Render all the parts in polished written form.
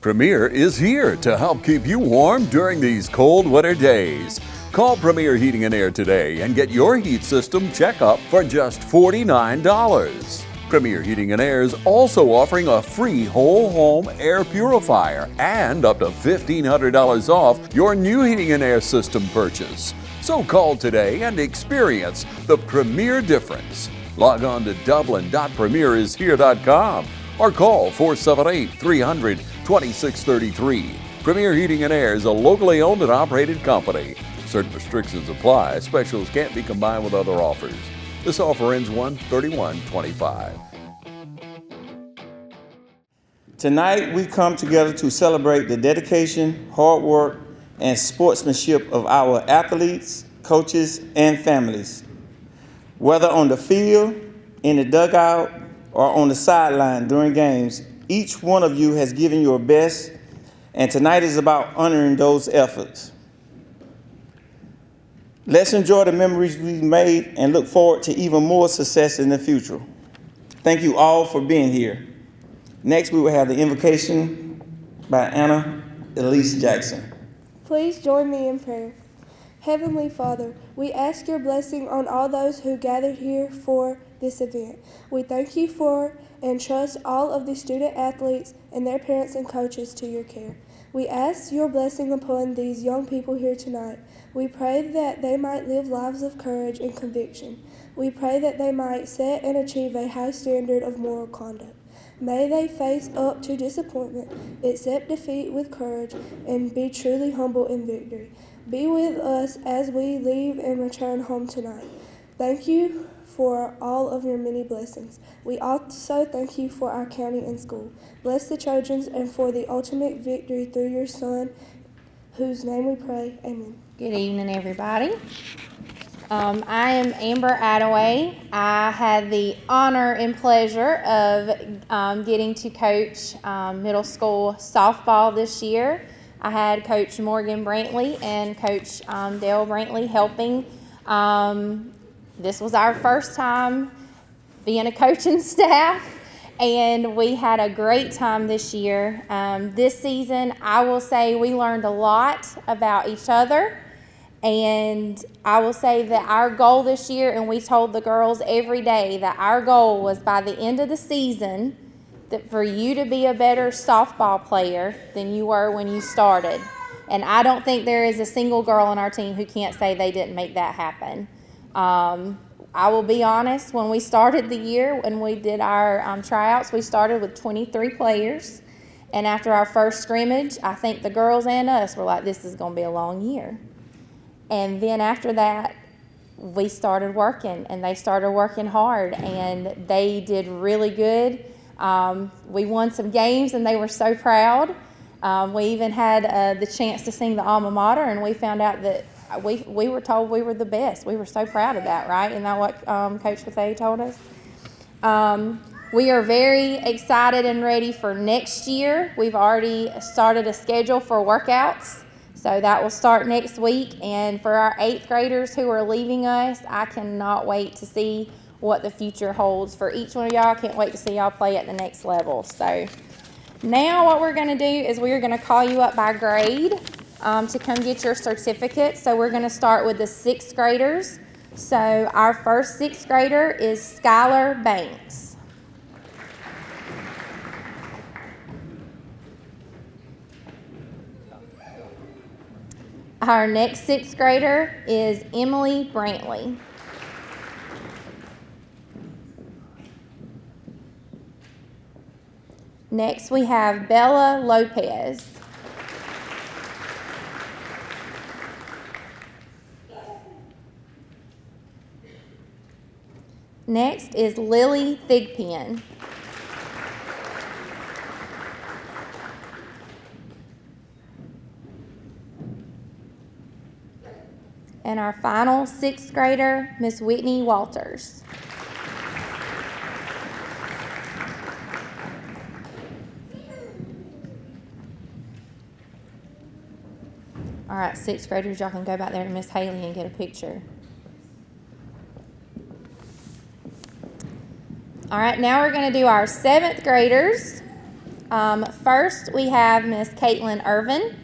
Premier is here to help keep you warm during these cold winter days. Call Premier Heating and Air today and get your heat system checkup for just $49. Premier Heating and Air is also offering a free whole home air purifier and up to $1,500 off your new heating and air system purchase. So call today and experience the Premier difference. Log on to dublin.premierishere.com or call 478-300-2633. Premier Heating and Air is a locally owned and operated company. Certain restrictions apply. Specials can't be combined with other offers. This offer ends 1/31/25. Tonight, we come together to celebrate the dedication, hard work, and sportsmanship of our athletes, coaches, and families. Whether on the field, in the dugout, or on the sideline during games, each one of you has given your best, and tonight is about honoring those efforts. Let's enjoy the memories we've made and look forward to even more success in the future. Thank you all for being here. Next, we will have the invocation by Anna Elise Jackson. Please join me in prayer. Heavenly Father, we ask your blessing on all those who gathered here for this event. We thank you for and trust all of the student athletes and their parents and coaches to your care. We ask your blessing upon these young people here tonight. We pray that they might live lives of courage and conviction. We pray that they might set and achieve a high standard of moral conduct. May they face up to disappointment, accept defeat with courage, and be truly humble in victory. Be with us as we leave and return home tonight. Thank you for all of your many blessings. We also thank you for our county and school. Bless the Trojans and for the ultimate victory through your Son, whose name we pray. Amen. Good evening, everybody. I am Amber Attaway. I had the honor and pleasure of getting to coach middle school softball this year. I had Coach Morgan Brantley and Coach Dale Brantley helping. This was our first time being a coaching staff, and we had a great time this year. This season, I will say we learned a lot about each other, and I will say that our goal this year, and we told the girls every day that our goal was by the end of the season that for you to be a better softball player than you were when you started. And I don't think there is a single girl on our team who can't say they didn't make that happen. I will be honest, when we started the year, when we did our tryouts, we started with 23 players. And after our first scrimmage, I think the girls and us were like, this is going to be a long year. And then after that, we started working, and they started working hard, and they did really good. We won some games, and they were so proud. We even had the chance to sing the alma mater, and we found out that we were told we were the best. We were so proud of that, right? Isn't that what Coach Bethea told us? We are very excited and ready for next year. We've already started a schedule for workouts, so that will start next week. And for our 8th graders who are leaving us, I cannot wait to see what the future holds for each one of y'all. I can't wait to see y'all play at the next level. So now what we're going to do is we're going to call you up by grade to come get your certificate. So we're going to start with the 6th graders. So our first 6th grader is Skylar Banks. Our next 6th grader is Emily Brantley. Next, we have Bella Lopez. Next is Lily Thigpen. And our final 6th grader, Miss Whitney Walters. All right, 6th graders, y'all can go back there to Miss Haley and get a picture. All right, now we're going to do our 7th graders. First, we have Miss Caitlin Irvin.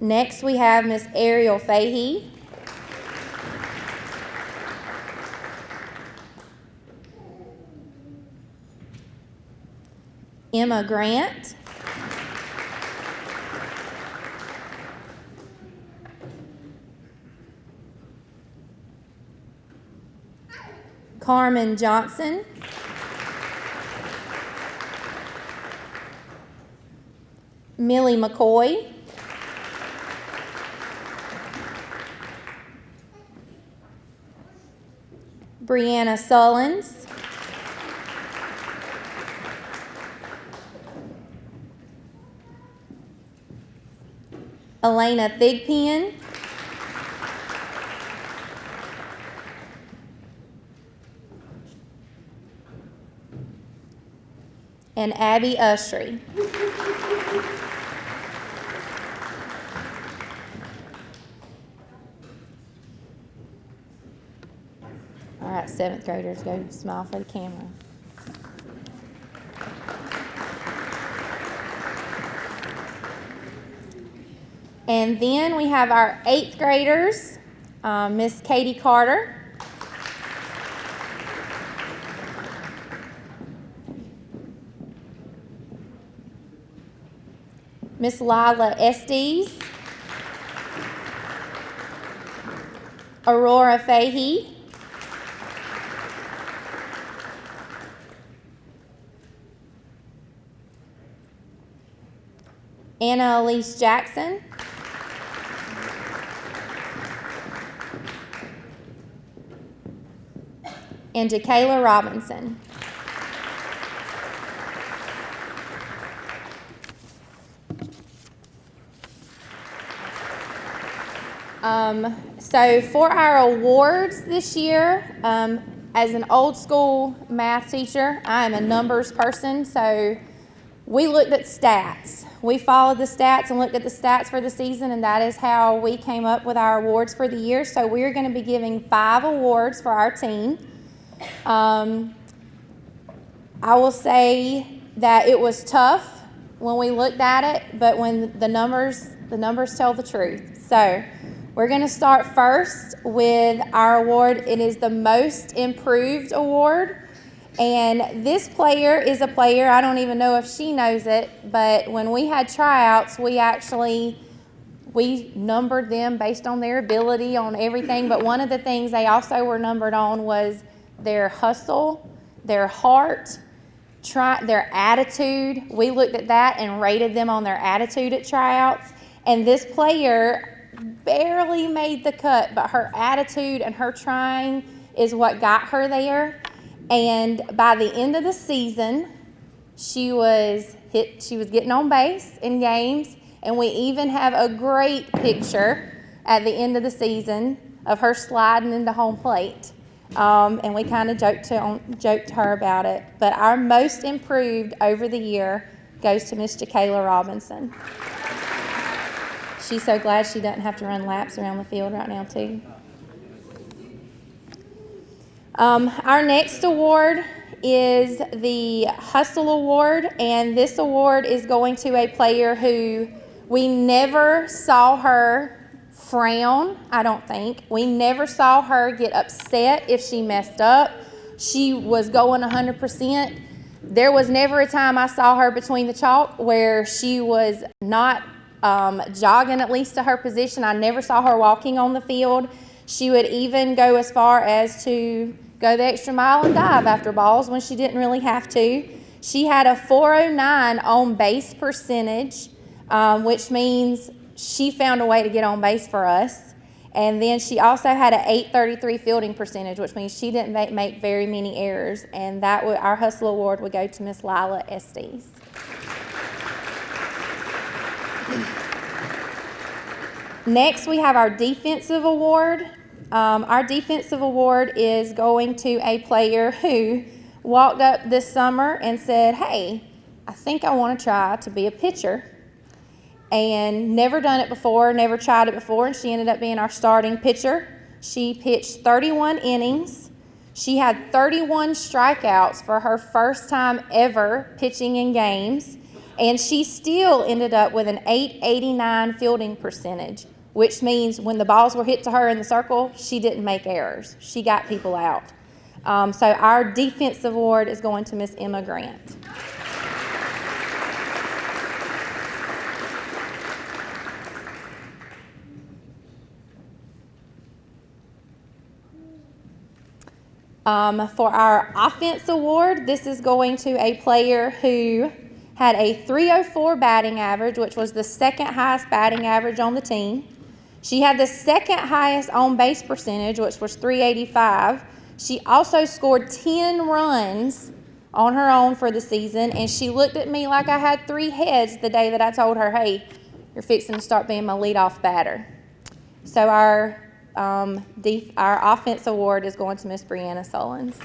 Next, we have Miss Ariel Fahey. Emma Grant. Carmen Johnson. Millie McCoy. Brianna Sullins. Elena Thigpen. And Abby Ushery. All right, 7th graders, go smile for the camera. And then we have our 8th graders, Miss Katie Carter. Miss Lila Estes. Aurora Fahey. Anna Elise Jackson. And Jakayla Robinson. So for our awards this year, as an old school math teacher, I am a numbers person, so we looked at stats. We followed the stats and looked at the stats for the season, and that is how we came up with our awards for the year. So we're going to be giving 5 awards for our team. I will say that it was tough when we looked at it, but when the numbers tell the truth. So we're going to start first with our award. It is the Most Improved Award. And this player is a player, I don't even know if she knows it, but when we had tryouts, we numbered them based on their ability, on everything. But one of the things they also were numbered on was their hustle, their heart, their attitude. We looked at that and rated them on their attitude at tryouts. And this player barely made the cut, but her attitude and her trying is what got her there. And by the end of the season, she was getting on base in games, and we even have a great picture at the end of the season of her sliding into home plate. And we kind of joked to her about it. But our most improved over the year goes to Miss Jakayla Robinson. She's so glad she doesn't have to run laps around the field right now, too. Our next award is the Hustle Award, and this award is going to a player who we never saw her frown, I don't think. We never saw her get upset if she messed up. She was going 100%. There was never a time I saw her between the chalk where she was not jogging at least to her position. I never saw her walking on the field. She would even go as far as to go the extra mile and dive after balls when she didn't really have to. She had a 409 on base percentage, which means she found a way to get on base for us. And then she also had an 833 fielding percentage, which means she didn't make very many errors. And our Hustle Award would go to Miss Lila Estes. Next, we have our Defensive Award. Our Defensive Award is going to a player who walked up this summer and said, hey, I think I want to try to be a pitcher. And never done it before, never tried it before, and she ended up being our starting pitcher. She pitched 31 innings She had 31 strikeouts for her first time ever pitching in games, and she still ended up with an .889 fielding percentage, which means when the balls were hit to her in the circle, she didn't make errors. She got people out. So our defense award is going to Miss Emma Grant. For our offense award, this is going to a player who had a .304 batting average, which was the second highest batting average on the team. She had the second highest on base percentage, which was .385. She also scored 10 runs on her own for the season, and she looked at me like I had 3 heads the day that I told her, hey, you're fixing to start being my leadoff batter. So our offense award is going to Miss Brianna Sullins.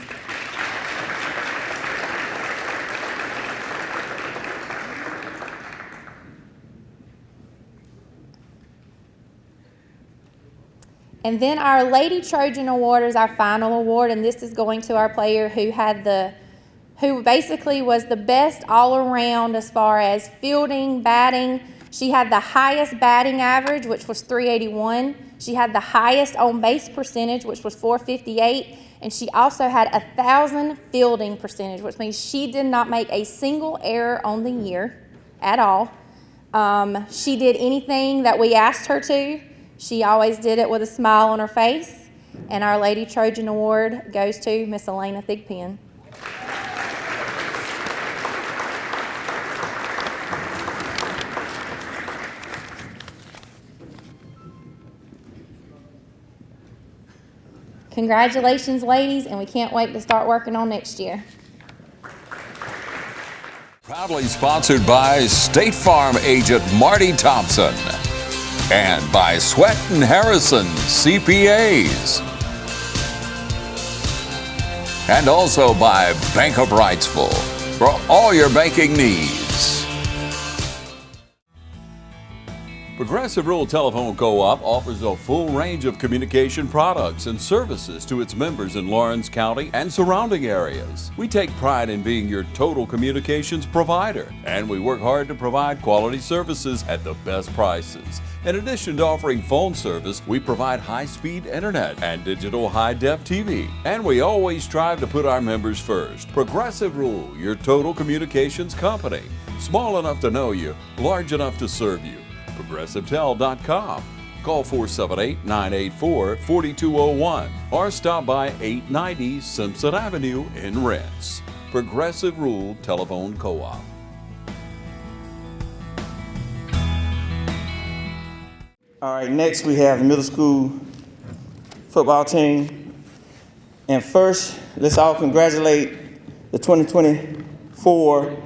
And then our Lady Trojan Award is our final award, and this is going to our player who basically was the best all around as far as fielding, batting. She had the highest batting average, which was .381. She had the highest on base percentage, which was .458. And she also had 1,000 fielding percentage, which means she did not make a single error on the year at all. She did anything that we asked her to. She always did it with a smile on her face. And our Lady Trojan Award goes to Miss Elena Thigpen. Congratulations, ladies, and we can't wait to start working on next year. Proudly sponsored by State Farm agent Marty Thompson and by Sweat and Harrison CPAs. And also by Bank of Wrightsville for all your banking needs. Progressive Rural Telephone Co-op offers a full range of communication products and services to its members in Lawrence County and surrounding areas. We take pride in being your total communications provider, and we work hard to provide quality services at the best prices. In addition to offering phone service, we provide high-speed internet and digital high-def TV. And we always strive to put our members first. Progressive Rural, your total communications company. Small enough to know you, large enough to serve you. ProgressiveTel.com. Call 478-984-4201 or stop by 890 Simpson Avenue in Rents. Progressive Rural Telephone Co-op. All right, next we have the middle school football team. And first, let's all congratulate the 2024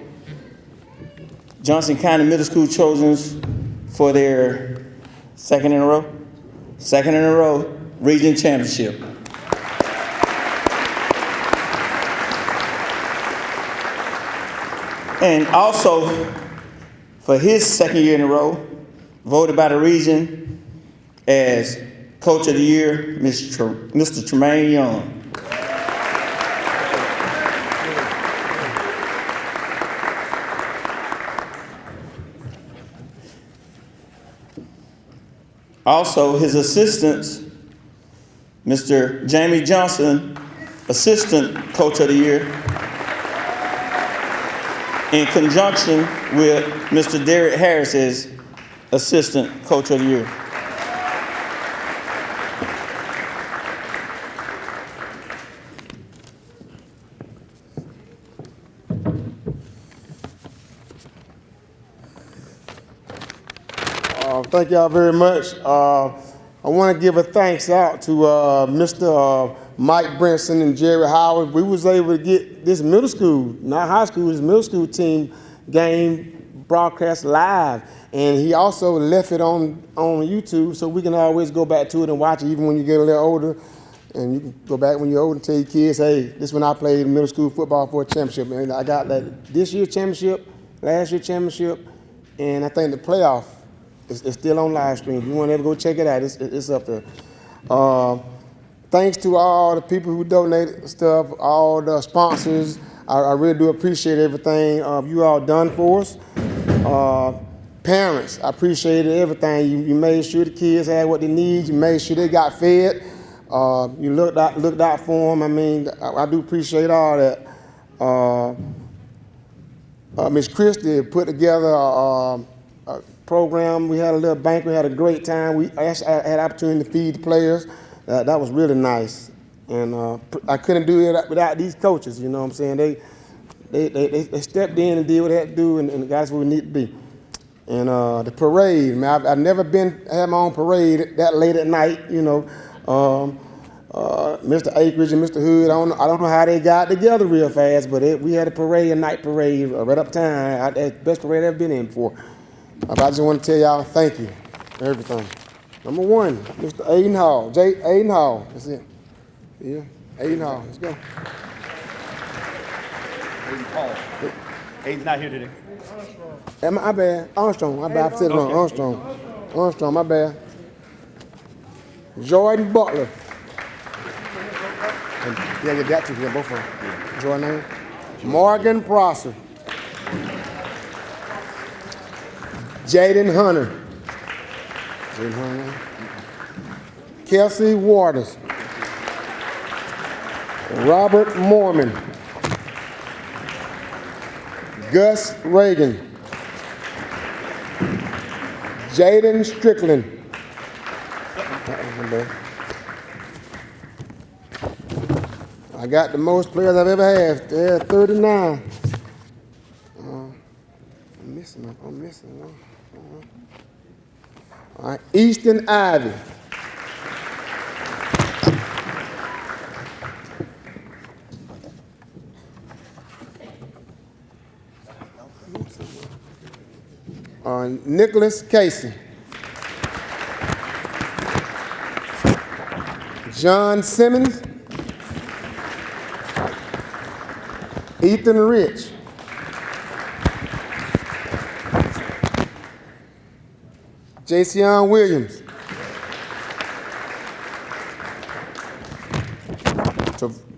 Johnson County Middle School Trojans for their second in a row region championship. And also, for his second year in a row, voted by the region as Coach of the Year, Mr. Tremaine Young. Also, his assistants, Mr. Jamie Johnson, Assistant Coach of the Year, in conjunction with Mr. Derek Harris as Assistant Coach of the Year. Thank y'all very much. I want to give a thanks out to Mr. Mike Brinson and Jerry Howard. We was able to get this middle school, not high school, this middle school team game broadcast live. And he also left it on YouTube so we can always go back to it and watch it even when you get a little older. And you can go back when you're older and tell your kids, hey, this is when I played middle school football for a championship. And I got that this year's championship, last year's championship, and I think the playoff. It's still on live stream. If you want to ever go check it out, it's up there. Thanks to all the people who donated stuff, all the sponsors. I really do appreciate everything you all done for us. Parents, I appreciated everything. You made sure the kids had what they need. You made sure they got fed. You looked out for them. I mean, I do appreciate all that. Miss Christie put together a program. We had a little banquet. We had a great time. I had opportunity to feed the players. That was really nice. And I couldn't do it without these coaches. You know what I'm saying? They stepped in and did what they had to do, and got us where we need to be. And the parade, man, I've never had my own parade that late at night, you know. Mr. Akridge and Mr. Hood, I don't know how they got together real fast, but we had a night parade, right up time. The best parade I've ever been in before. I just want to tell y'all thank you for everything. Number 1, Mr. Aiden Hall, Aiden Hall, that's it. Yeah, Aiden Hall, let's go. Aiden Hall. Aiden's not here today. My bad, Armstrong, my bad, I said it wrong, Armstrong, my bad. Jordan Butler. Yeah, get that too, yeah, both of them. Jordan, Morgan Prosser. Jaden Hunter. Kelsey Waters. Robert Mormon. Gus Reagan. Jaden Strickland. I got the most players I've ever had. They're 39. I'm missing one. All right, Easton Ivy. Nicholas Casey. John Simmons. Ethan Rich. Jason Williams.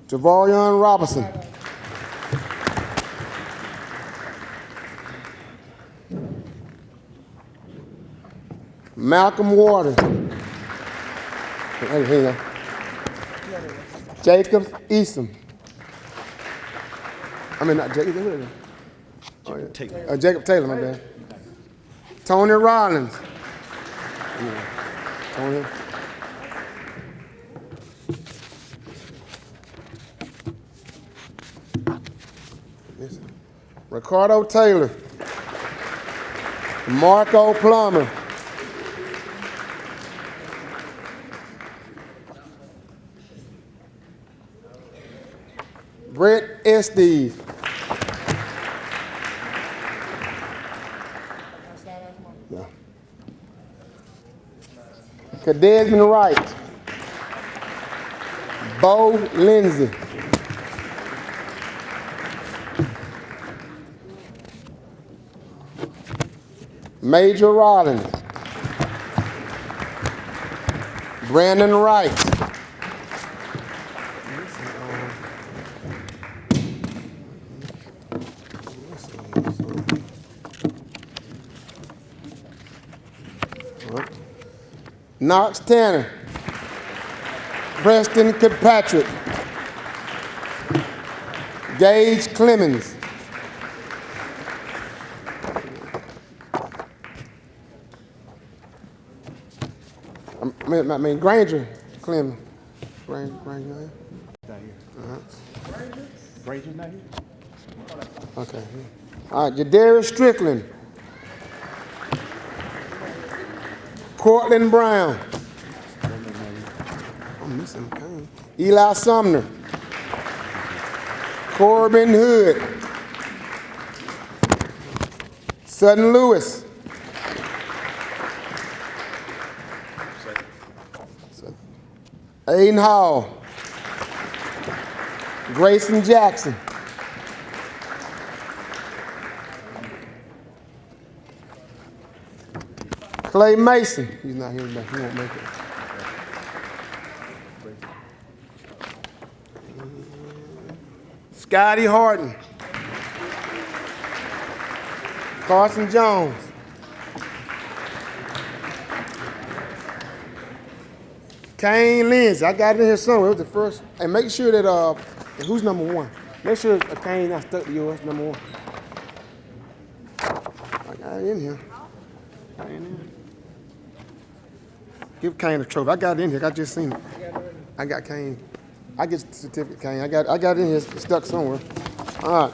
Javarion Robinson. Malcolm Waters. Hang on. Jacob Easton. I mean, not Jacob. Jacob Taylor, my bad. Tony Rollins. Tony. Ricardo Taylor. Marco Plummer. Brett Estes. Yeah. Kadesman Wright. Bo Lindsay. Major Rollins. Brandon Wright. Knox Tanner. Preston Kirkpatrick. Gage Clemens. I mean Granger Clemens. Granger. Not here. Granger's not here? Okay. All right, Jadarius Strickland. Cortland Brown. I'm missing him. Eli Sumner. Corbin Hood. Sutton Lewis. Aiden Hall. Grayson Jackson. Clay Mason. He's not here today. He won't make it. Scotty Horton, Carson Jones, Kane Lindsay. I got it in here somewhere. It was the first. And make sure that who's number one? Make sure Kane not stuck to yours, number one. I got it in here. Give Kane a trophy. I got it in here. I just seen it. I got Kane. I get the certificate, Kane. I got it in here. It's stuck somewhere. All right.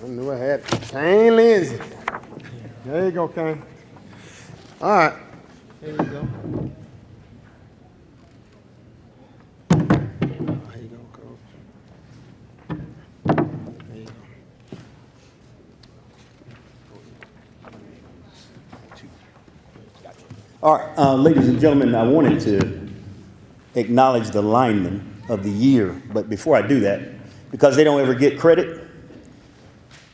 I knew I had Kane Lindsay. There you go, Kane. All right. There you go. There you go, Coach. There you go. All right, ladies and gentlemen, I wanted to acknowledge the linemen of the year, but before I do that, because they don't ever get credit,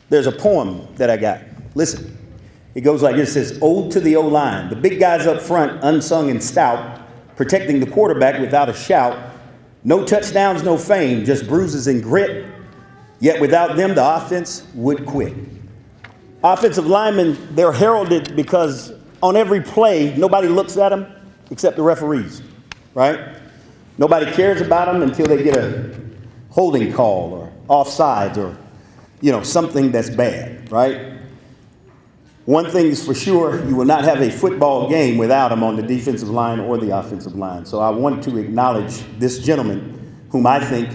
there's a poem that I got. Listen, it goes like this. It says, "Ode to the O-line, the big guys up front, unsung and stout, protecting the quarterback without a shout. No touchdowns, no fame, just bruises and grit. Yet without them, the offense would quit." Offensive linemen, they're heralded because on every play, nobody looks at them except the referees, right? Nobody cares about them until they get a holding call or offsides or, something that's bad, right? One thing is for sure, you will not have a football game without them on the defensive line or the offensive line. So I want to acknowledge this gentleman, whom I think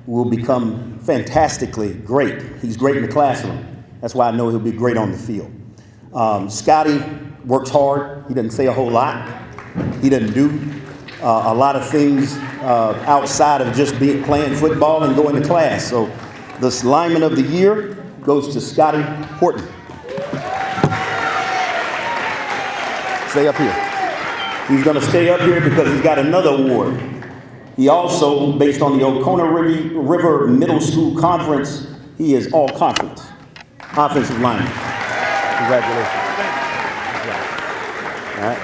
will become fantastically great. He's great in the classroom. That's why I know he'll be great on the field. Scotty works hard. He doesn't say a whole lot. He doesn't do a lot of things outside of just playing football and going to class. So this lineman of the year goes to Scotty Horton. Stay up here. He's going to stay up here because he's got another award. He also, based on the Oconee River Middle School Conference, he is all conference. Offensive lineman. Congratulations. All right.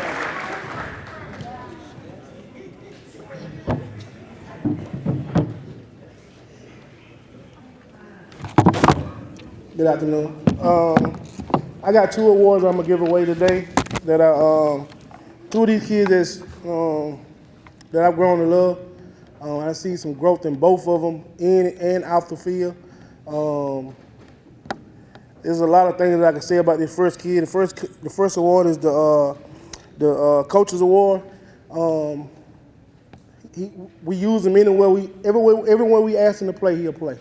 Good afternoon. I got 2 awards I'm gonna give away today that I 2 of these kids that I've grown to love. I see some growth in both of them, in and out the field. There's a lot of things that I can say about this first kid. The first award is the coach's award. We use him everywhere we ask him to play, he'll play.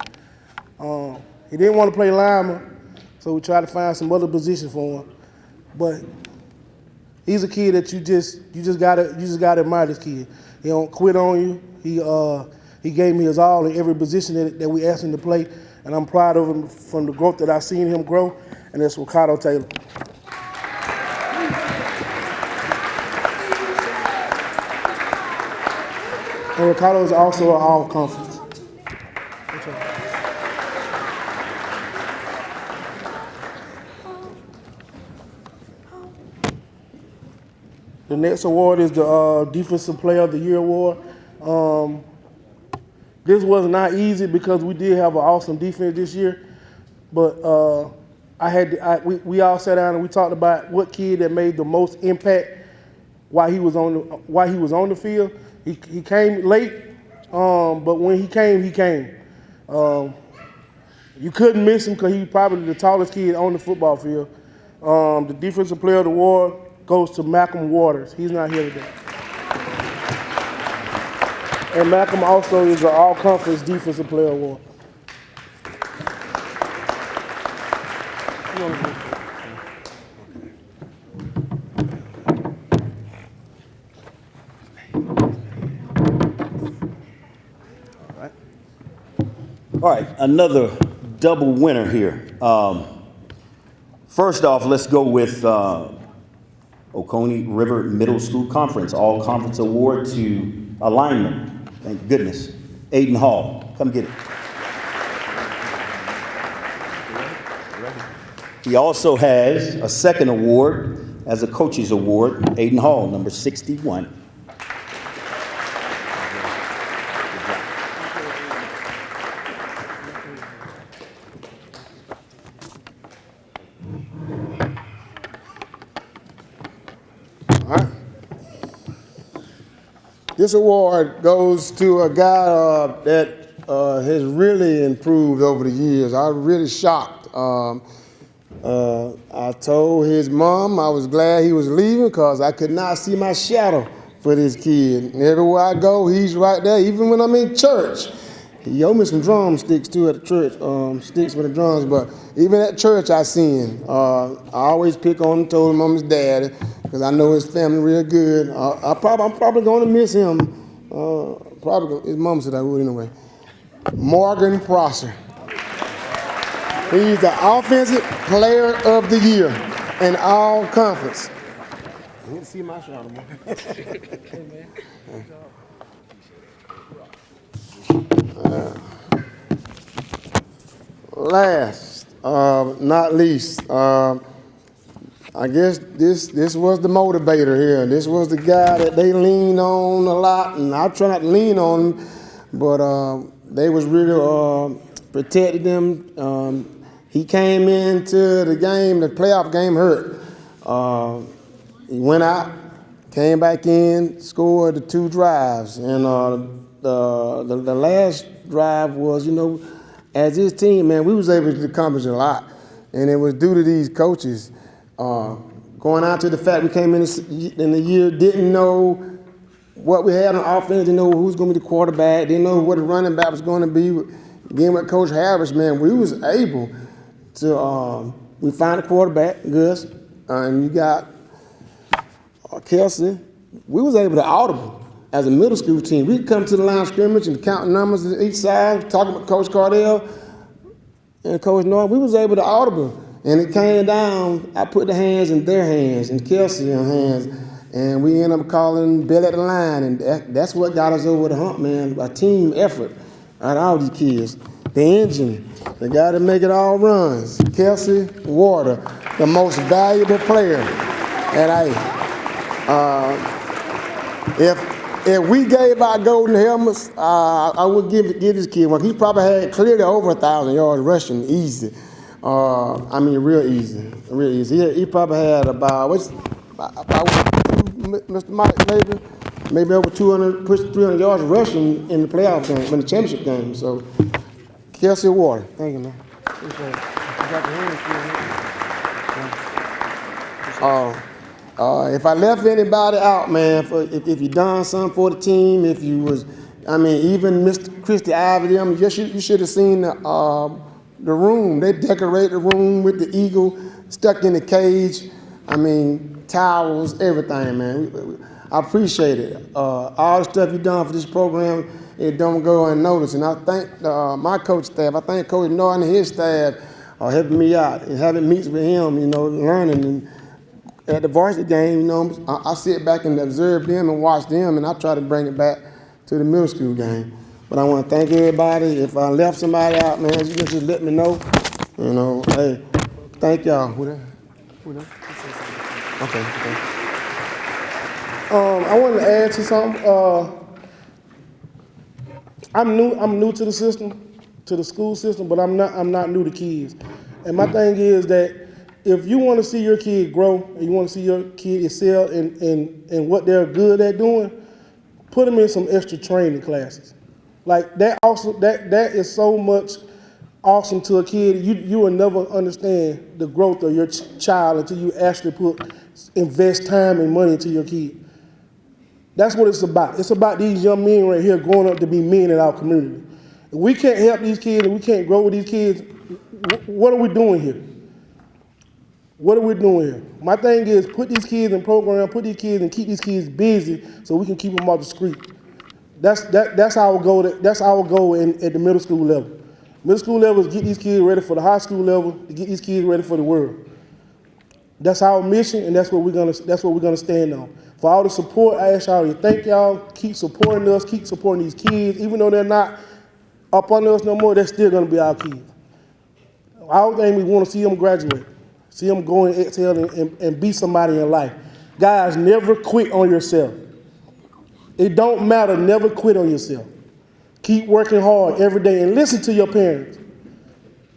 He didn't want to play lineman, so we tried to find some other position for him. But he's a kid that you just gotta admire this kid. He don't quit on you. He gave me his all in every position that we asked him to play, and I'm proud of him from the growth that I've seen him grow, and that's Ricardo Taylor. And Ricardo is also an all-conference. The next award is the Defensive Player of the Year award. This was not easy because we did have an awesome defense this year, but we all sat down and we talked about what kid that made the most impact while he was on the field. He came late, but when he came. You couldn't miss him because he was probably the tallest kid on the football field. The Defensive Player of the Award goes to Malcolm Waters. He's not here today. And Malcolm also is an all-conference Defensive Player Award. All right, another double winner here. First off, let's go with Oconee River Middle School Conference, all conference award to a lineman. Thank goodness. Aiden Hall, come get it. He also has a second award as a coach's award, Aiden Hall, number 61. This award goes to a guy that has really improved over the years. I was really shocked. I told his mom I was glad he was leaving because I could not see my shadow for this kid. And everywhere I go, he's right there, even when I'm in church. He owed me some drumsticks too at the church, sticks for the drums, but even at church I see him. I always pick on him, told him I'm his dad, because I know his family real good. I'm probably going to miss him. Probably his mom said I would anyway. Morgan Prosser. He's the Offensive Player of the Year in all conference. I didn't see my shadow, man. Hey, man. Last, not least, I guess this was the motivator here. This was the guy that they leaned on a lot, and I try not to lean on him, but they was really protected them. He came into the game, the playoff game hurt. He went out, came back in, scored the 2 drives, and the last drive was, as his team, man, we was able to accomplish a lot, and it was due to these coaches. Going out to the fact we came in the year, didn't know what we had on offense, didn't know who's going to be the quarterback, didn't know what the running back was going to be. Again, with Coach Harris, man, we was able to, we found a quarterback, Gus, and you got Kelsey. We was able to audible as a middle school team. We'd come to the line of scrimmage and count numbers at each side, talking about Coach Cardell and Coach North. We was able to audible. And it came down, I put the hands in their hands and Kelsey in hands, and we ended up calling Bill at the line, and that's what got us over the hump, man, a team effort out of all these kids. The engine, the guy that make it all runs, Kelsey Water, the most valuable player at A. If we gave our golden helmets, I would give this kid one. He probably had clearly over 1,000 yards rushing easy. Real easy. He probably had about Mr. Mike, maybe over 200, push 300 yards rushing in the playoff game, in the championship game. So, Kelsey Water. Thank you, man. If I left anybody out, man, if you done something for the team, if you was, even Mr. Christy Ivy, you should have seen the room. They decorate the room with the eagle stuck in the cage. Towels, everything, man. I appreciate it. All the stuff you've done for this program, it don't go unnoticed. And I thank my coach staff. I thank Coach Norton and his staff helping me out and having meets with him, learning. And at the varsity game, I sit back and observe them and watch them, and I try to bring it back to the middle school game. But I want to thank everybody. If I left somebody out, man, you can just let me know. Hey, thank y'all. Who that? Okay. I wanted to add to something. I'm new to the system, to the school system, but I'm not new to kids. And my thing is that if you want to see your kid grow and you want to see your kid excel in what they're good at doing, put them in some extra training classes. Like that is so much awesome to a kid. You will never understand the growth of your child until you actually invest time and money into your kid. That's what it's about. It's about these young men right here growing up to be men in our community. If we can't help these kids and we can't grow with these kids, what are we doing here? What are we doing here? My thing is put these kids in program, put these kids and keep these kids busy so we can keep them off the street. That's our goal. That's our goal at the middle school level. Middle school level is get these kids ready for the high school level, to get these kids ready for the world. That's our mission, and that's what we're gonna stand on. For all the support, I ask y'all to thank y'all. Keep supporting us. Keep supporting these kids, even though they're not up under us no more. They're still gonna be our kids. Our thing, we want to see them graduate. See them go and excel and be somebody in life. Guys, never quit on yourself. It don't matter, never quit on yourself. Keep working hard every day and listen to your parents.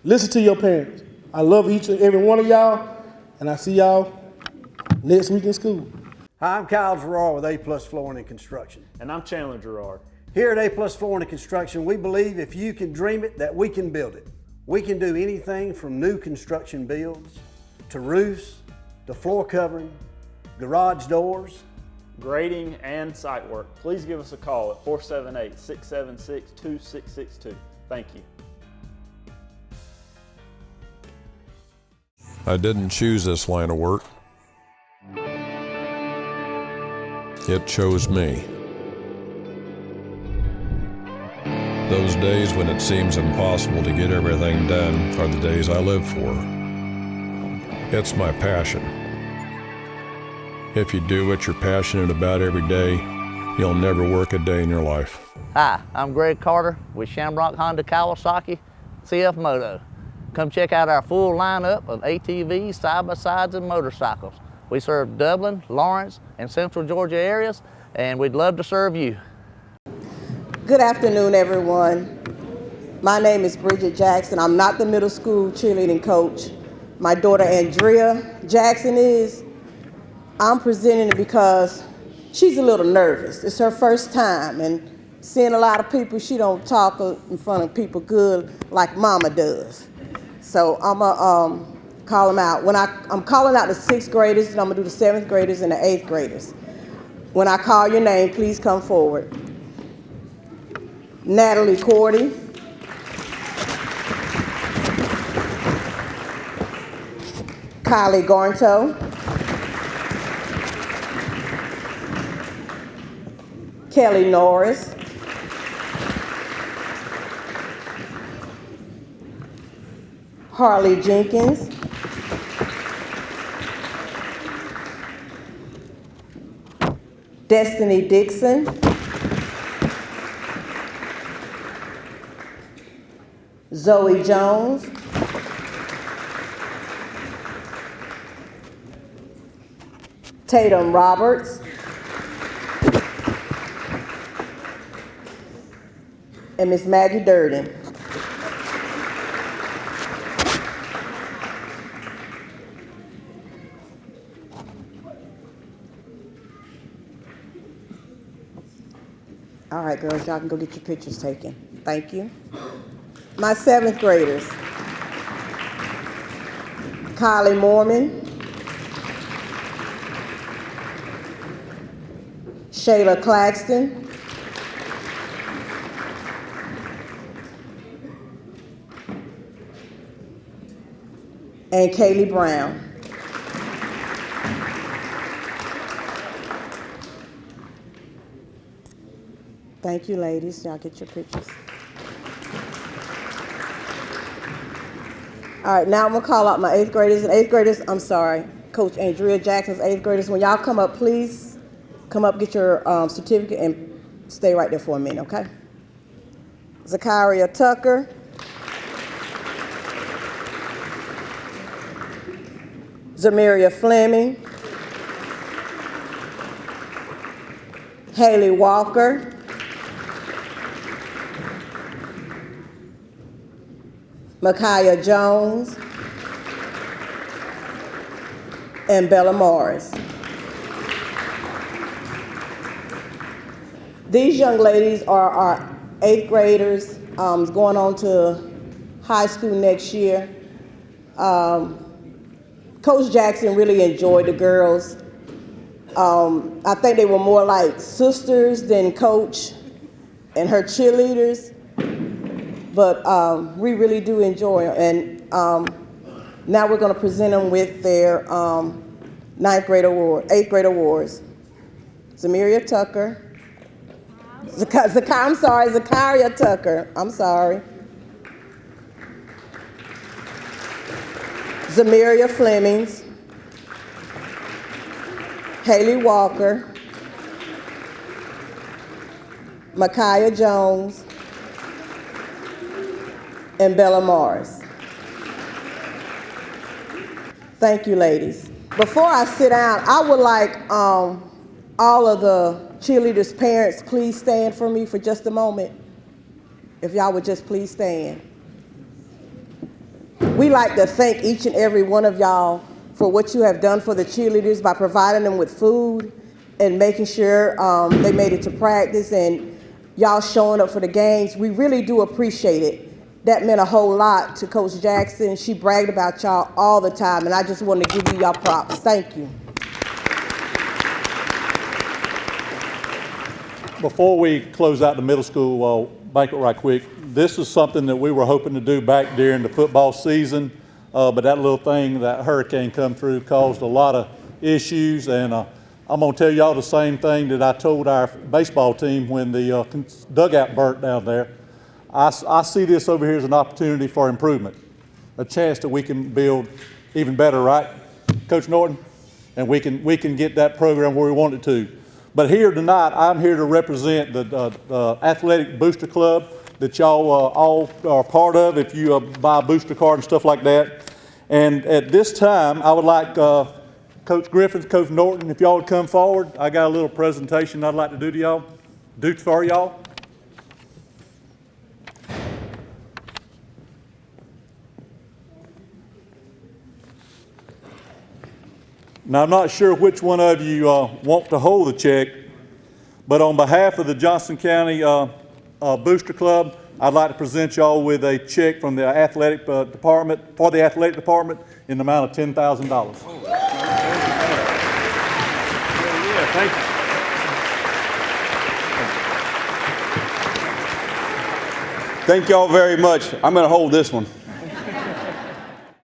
Listen to your parents. I love each and every one of y'all, and I see y'all next week in school. Hi, I'm Kyle Gerard with A+ Flooring and Construction. And I'm Chandler Gerard. Here at A+ Flooring and Construction, we believe if you can dream it, that we can build it. We can do anything from new construction builds, to roofs, to floor covering, garage doors, grading, and site work. Please give us a call at 478-676-2662. Thank you. I didn't choose this line of work. It chose me. Those days when it seems impossible to get everything done are the days I live for. It's my passion. If you do what you're passionate about every day, you'll never work a day in your life. Hi, I'm Greg Carter with Shamrock Honda Kawasaki CF Moto. Come check out our full lineup of ATVs, side-by-sides, and motorcycles. We serve Dublin, Lawrence, and Central Georgia areas, and we'd love to serve you. Good afternoon, everyone. My name is Bridget Jackson. I'm not the middle school cheerleading coach. My daughter Andrea Jackson is. I'm presenting it because she's a little nervous. It's her first time, and seeing a lot of people, she don't talk in front of people good like Mama does. So I'm gonna call them out. I'm calling out the 6th graders, and I'm gonna do the 7th graders and the 8th graders. When I call your name, please come forward. Natalie Cordy. Kylie Garnto. Kelly Norris. Harley Jenkins. Destiny Dixon. Zoe Jones. Tatum Roberts. And Miss Maggie Durden. All right, girls, y'all can go get your pictures taken. Thank you. My 7th graders. Kylie Mormon. Shayla Claxton. And Kaylee Brown. Thank you, ladies. Y'all get your pictures. All right, now I'm gonna call out my 8th graders and 8th graders. I'm sorry, Coach Andrea Jackson's 8th graders. When y'all come up, please come up, get your certificate, and stay right there for a minute, okay? Zakaria Tucker. Zamiria Fleming. Haley Walker. Micaiah Jones. And Bella Morris. These young ladies are our 8th graders, going on to high school next year. Coach Jackson really enjoyed the girls. I think they were more like sisters than Coach and her cheerleaders, but we really do enjoy them. And now we're gonna present them with their 8th grade awards. Zamiria Tucker. Zakaria Tucker, I'm sorry. Zamiria Flemings, Haley Walker, Micaiah Jones, and Bella Morris. Thank you, ladies. Before I sit down, I would like all of the cheerleaders' parents, please stand for me for just a moment. If y'all would just please stand. We like to thank each and every one of y'all for what you have done for the cheerleaders by providing them with food and making sure they made it to practice and y'all showing up for the games. We really do appreciate it. That meant a whole lot to Coach Jackson. She bragged about y'all all the time, and I just want to give you y'all props. Thank you. Before we close out the middle school banquet right quick, this is something that we were hoping to do back during the football season, but that little thing, that hurricane come through, caused a lot of issues, and I'm going to tell y'all the same thing that I told our baseball team when the dugout burnt down there. I see this over here as an opportunity for improvement, a chance that we can build even better, right, Coach Norton? And we can get that program where we want it to. But here tonight, I'm here to represent the Athletic Booster Club that y'all all are part of if you buy a booster card and stuff like that. And at this time, I would like Coach Griffith, Coach Norton, if y'all would come forward. I got a little presentation I'd like to do for y'all. Now, I'm not sure which one of you want to hold the check, but on behalf of the Johnson County Booster Club, I'd like to present y'all with a check from the athletic department, for the athletic department, in the amount of $10,000. Oh. Yeah, thank you. Thank y'all very much. I'm going to hold this one.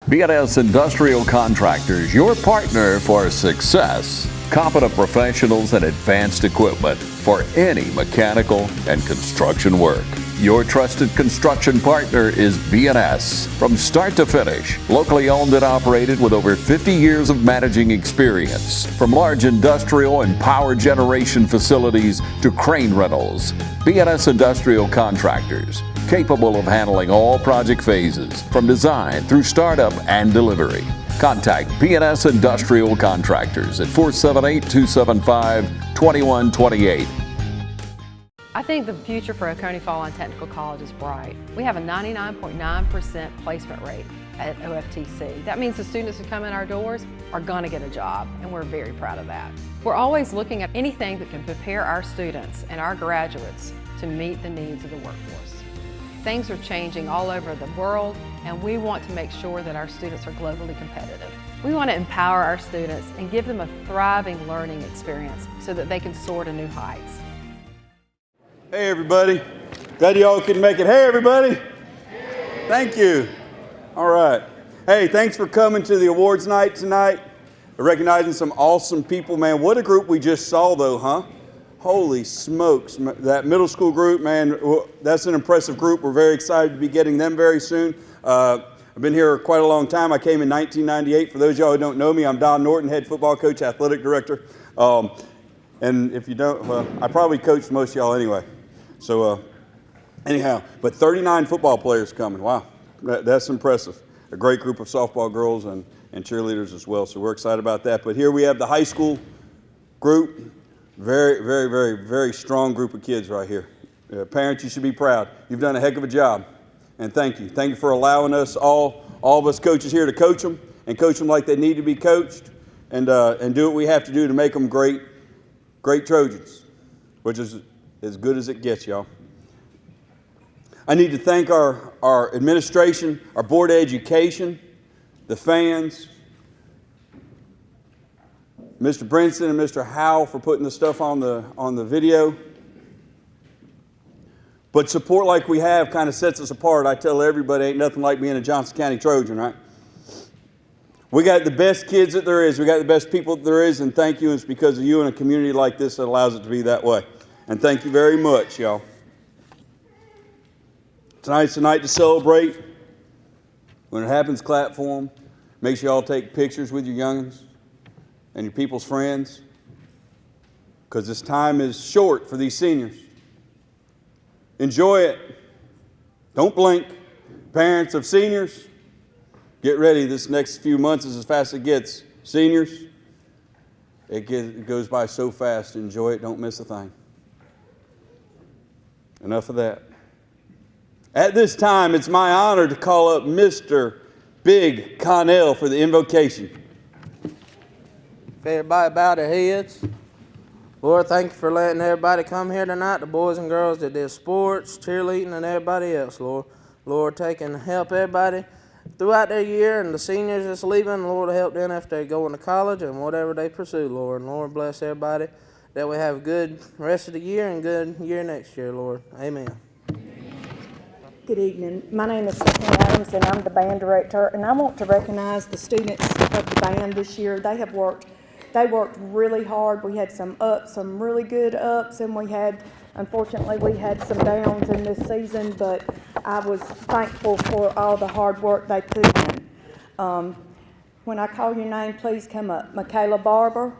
BNS Industrial Contractors, your partner for success. Competent professionals and advanced equipment for any mechanical and construction work. Your trusted construction partner is BNS. From start to finish, locally owned and operated with over 50 years of managing experience. From large industrial and power generation facilities to crane rentals, BNS Industrial Contractors, capable of handling all project phases, from design through startup and delivery. Contact BNS Industrial Contractors at 478-275-2128. I think the future for Oconee Fall Line Technical College is bright. We have a 99.9% placement rate at OFTC. That means the students who come in our doors are going to get a job, and we're very proud of that. We're always looking at anything that can prepare our students and our graduates to meet the needs of the workforce. Things are changing all over the world, and we want to make sure that our students are globally competitive. We want to empower our students and give them a thriving learning experience so that they can soar to new heights. Hey everybody, glad y'all could make it. Hey everybody, thank you. All right. Hey, thanks for coming to the awards night tonight. Recognizing some awesome people, man. What a group we just saw though, huh? Holy smokes, that middle school group, man, that's an impressive group. We're very excited to be getting them very soon. I've been here quite a long time. I came in 1998. For those of y'all who don't know me, I'm Don Norton, head football coach, athletic director. And if you don't, well, I probably coached most of y'all anyway. So anyhow, but 39 football players coming. Wow, that's impressive. A great group of softball girls and cheerleaders as well. So we're excited about that. But here we have the high school group. Very, very, very, very strong group of kids right here. Parents, you should be proud. You've done a heck of a job. And thank you. Thank you for allowing us, all of us coaches here, to coach them and coach them like they need to be coached and do what we have to do to make them great Trojans, which is as good as it gets, y'all. I need to thank our administration, our Board of Education, the fans, Mr. Brinson and Mr. Howell for putting the stuff on the video. But support like we have kind of sets us apart. I tell everybody, ain't nothing like being a Johnson County Trojan, right? We got the best kids that there is. We got the best people that there is, and thank you. And it's because of you in a community like this that allows it to be that way. And thank you very much, y'all. Tonight's the night to celebrate. When it happens, clap for them. Make sure y'all take pictures with your youngins and your people's friends, because this time is short for these seniors. Enjoy it. Don't blink. Parents of seniors, Get ready, this next few months is as fast as it gets. Seniors, it goes by so fast. Enjoy it, don't miss a thing. Enough of that. At this time, it's my honor to call up Mr. Big Connell for the invocation. If everybody bow their heads. Lord, thank you for letting everybody come here tonight, the boys and girls that did sports, cheerleading, and everybody else, Lord. Lord, take and help everybody throughout their year, and the seniors that's leaving, Lord, help them after they go into college and whatever they pursue, Lord. And Lord, bless everybody that we have a good rest of the year and good year next year, Lord. Amen. Good evening. My name is Stephanie Adams, and I'm the band director, and I want to recognize the students of the band this year. They worked really hard. We had some ups, some really good ups, and unfortunately, we had some downs in this season, but I was thankful for all the hard work they put in. When I call your name, please come up. Michaela Barber,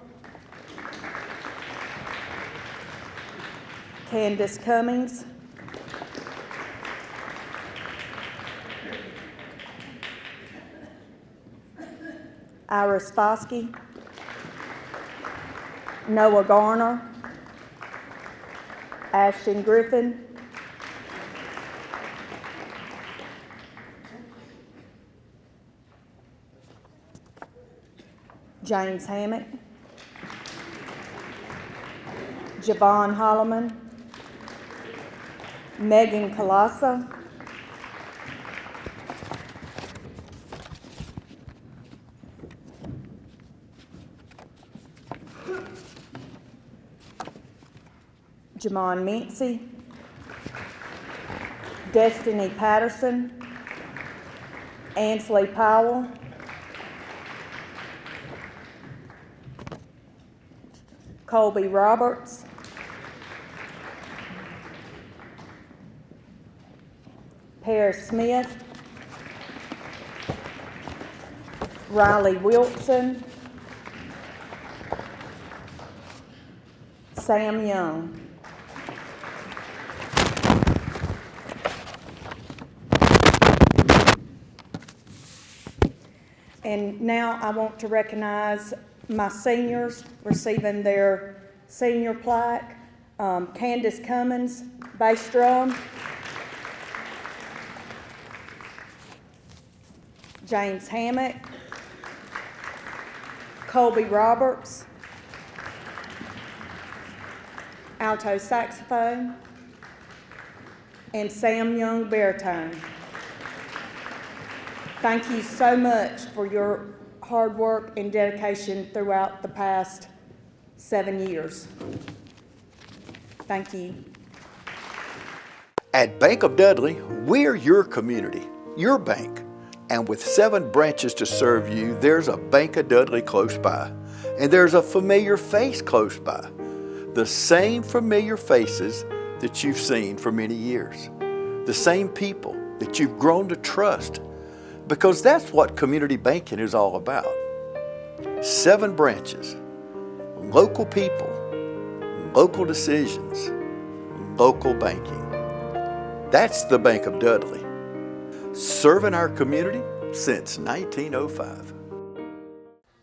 Candace Cummings, Iris Foskey, Noah Garner, Ashton Griffin, James Hammock, Javon Holloman, Megan Colassa, Jamon Mincy, Destiny Patterson, Ansley Powell, Colby Roberts, Paris Smith, Riley Wilson, Sam Young. And now I want to recognize my seniors receiving their senior plaque. Candace Cummins, bass drum. James Hammock. Colby Roberts, alto saxophone. And Sam Young, baritone. Thank you so much for your hard work and dedication throughout the past 7 years. Thank you. At Bank of Dudley, we're your community, your bank. And with 7 branches to serve you, there's a Bank of Dudley close by. And there's a familiar face close by. The same familiar faces that you've seen for many years. The same people that you've grown to trust. Because that's what community banking is all about. 7 branches, local people, local decisions, local banking. That's the Bank of Dudley, serving our community since 1905.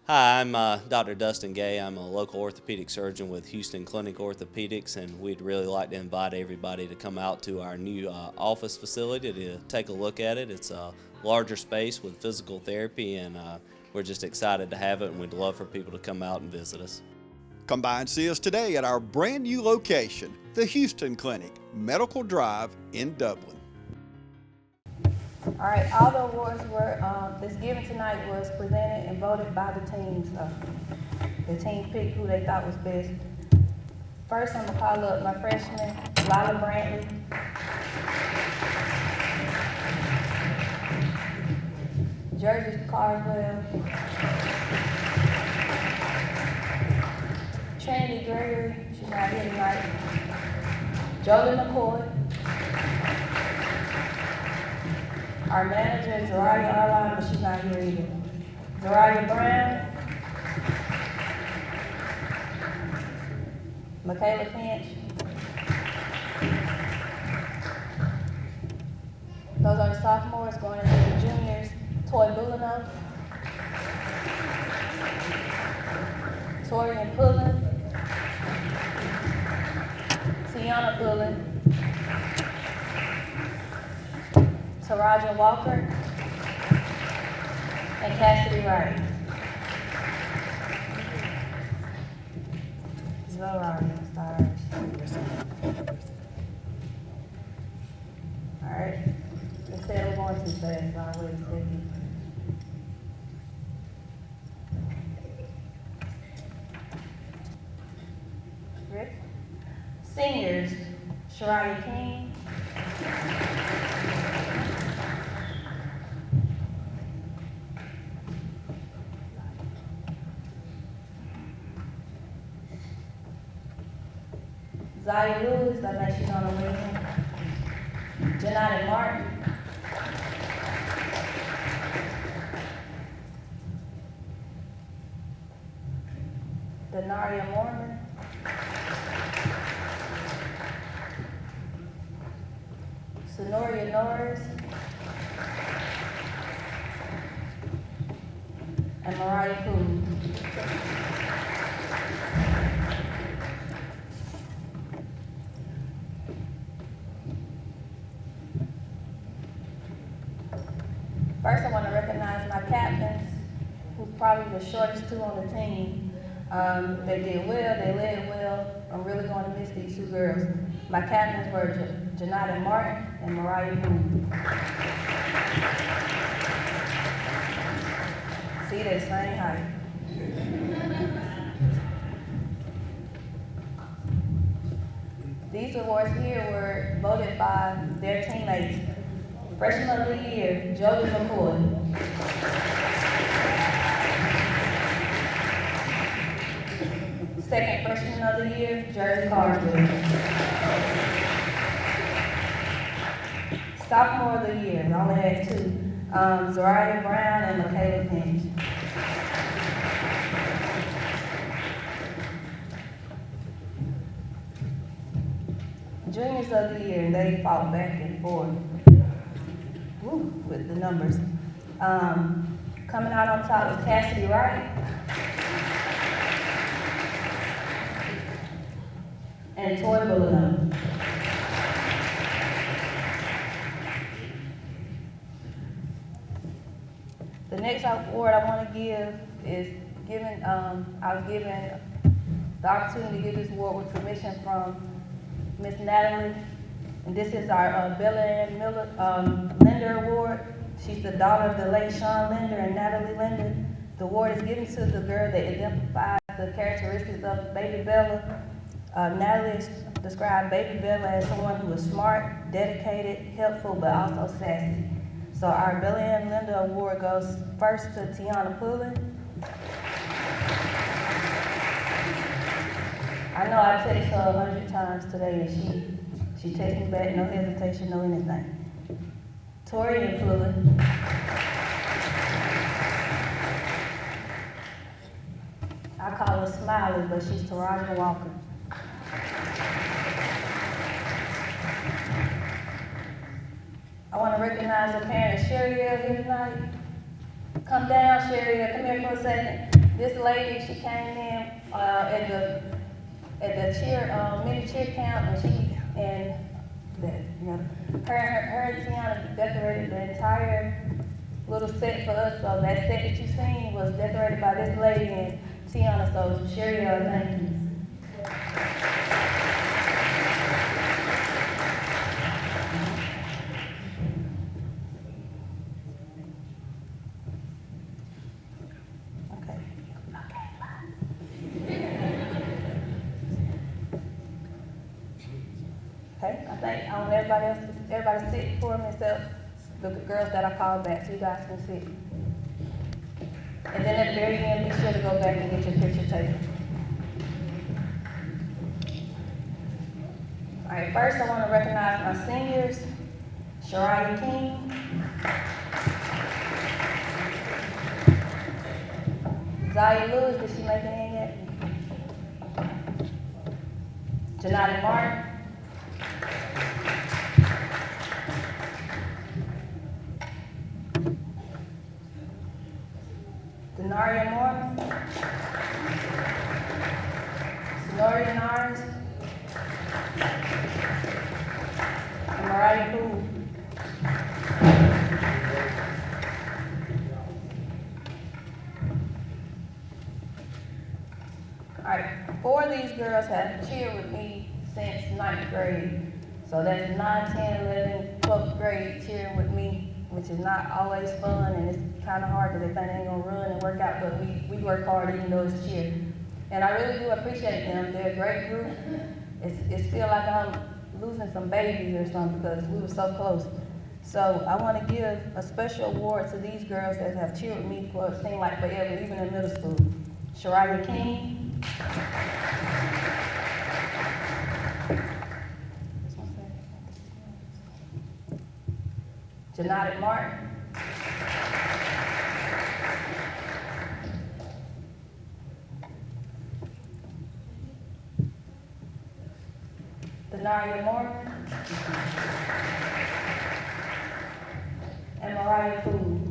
Hi, I'm Dr. Dustin Gay. I'm a local orthopedic surgeon with Houston Clinic Orthopedics, and we'd really like to invite everybody to come out to our new office facility to take a look at it. It's a larger space with physical therapy, and we're just excited to have it, and we'd love for people to come out and visit us. Come by and see us today at our brand new location, the Houston Clinic, Medical Drive in Dublin. All right, all the awards that's given tonight was presented and voted by the teams. The team picked who they thought was best. First, I'm gonna call up my freshman, Lila Brantley. Jersey Carswell. Trinity Gregory, she's not here tonight. Jolie McCoy. Our manager is Zariah Arline, but she's not here either. Zariah Brown. Michaela Finch. Those are the sophomores going into the juniors. Toy Bulano, Torian Pullen, Tiana Pullen, Taraja Walker, and Cassidy Wright. Alright, they said I'm going too fast, so I'll wait a second. Ready? Seniors, Shariah King, Zaya Lewis, I think she's on the way in. Janata Martin, Denaria Mormon, Sonoria Norris, and Mariah Coon. First, I want to recognize my captains, who's probably the shortest two on the team. They did well, they led well. I'm really going to miss these two girls. My captains were Janata Martin and Mariah Boone. See, they same height. These awards here were voted by their teammates. Freshman of the Year, Jody McCoy. Second Freshman of the Year, Jersey Carter. Sophomore of the Year, I only had two, Zariah Brown and Michaela Finch. Juniors of the Year, and they fought back and forth. With the numbers. Coming out on top was Cassidy Wright and Toy Bulano. The next award I want to give is I was given the opportunity to give this award with permission from Miss Natalie. And this is our Bella Ann Miller Linder Award. She's the daughter of the late Sean Linder and Natalie Linder. The award is given to the girl that exemplifies the characteristics of Baby Bella. Natalie described Baby Bella as someone who is smart, dedicated, helpful, but also sassy. So our Bella Ann Linder Award goes first to Tiana Pullen. I know I texted her 100 times today, and she texted me back, no hesitation, no anything. Torian Pullen. I call her Smiley, but she's Taraja Walker. I want to recognize the parent Sherry here tonight. Come down, Sherry, come here for a second. This lady, she came in at the cheer, mini cheer camp, and her and Tiana decorated the entire little set for us. So that set that you seen was decorated by this lady and Tiana. So Sherry, thank you. Okay, I want everybody to sit for me except the girls that I called back, so you guys can sit. And then at the very end, be sure to go back and get your picture taken. All right, first I want to recognize my seniors, Shariah King, Zaya Lewis, did she make it in yet? Janata Martin, Irons. And Mariah Poole. Alright, 4 of these girls have cheered with me since 9th grade. So that's 9, 10, 11, 12th grade cheering with me, which is not always fun, and it's kind of hard because they think they ain't gonna run and work out, but we work hard even though it's cheer. And I really do appreciate them. They're a great group. It feel like I'm losing some babies or something because we were so close. So I want to give a special award to these girls that have cheered with me for it seemed like forever, even in middle school. Shariah King. Janata Martin. Denaria Morgan. And Mariah Poole.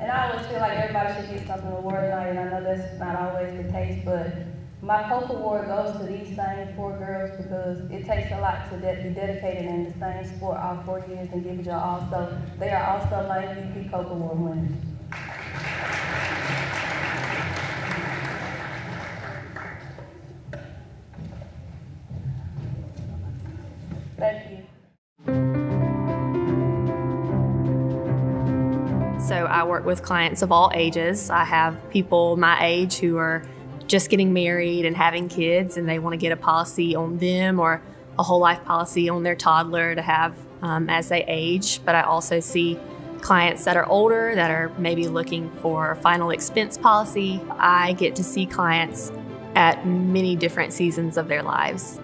And I always feel like everybody should get something award tonight, and I know that's not always the case, but my Coke Award goes to these same 4 girls because it takes a lot to be dedicated in the same sport all 4 years and give it your all. So they are also my MVP Coke Award winners. Thank you. So I work with clients of all ages. I have people my age who are just getting married and having kids, and they want to get a policy on them or a whole life policy on their toddler to have as they age. But I also see clients that are older that are maybe looking for a final expense policy. I get to see clients at many different seasons of their lives.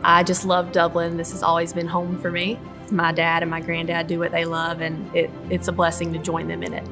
I just love Dublin. This has always been home for me. My dad and my granddad do what they love, and it's a blessing to join them in it.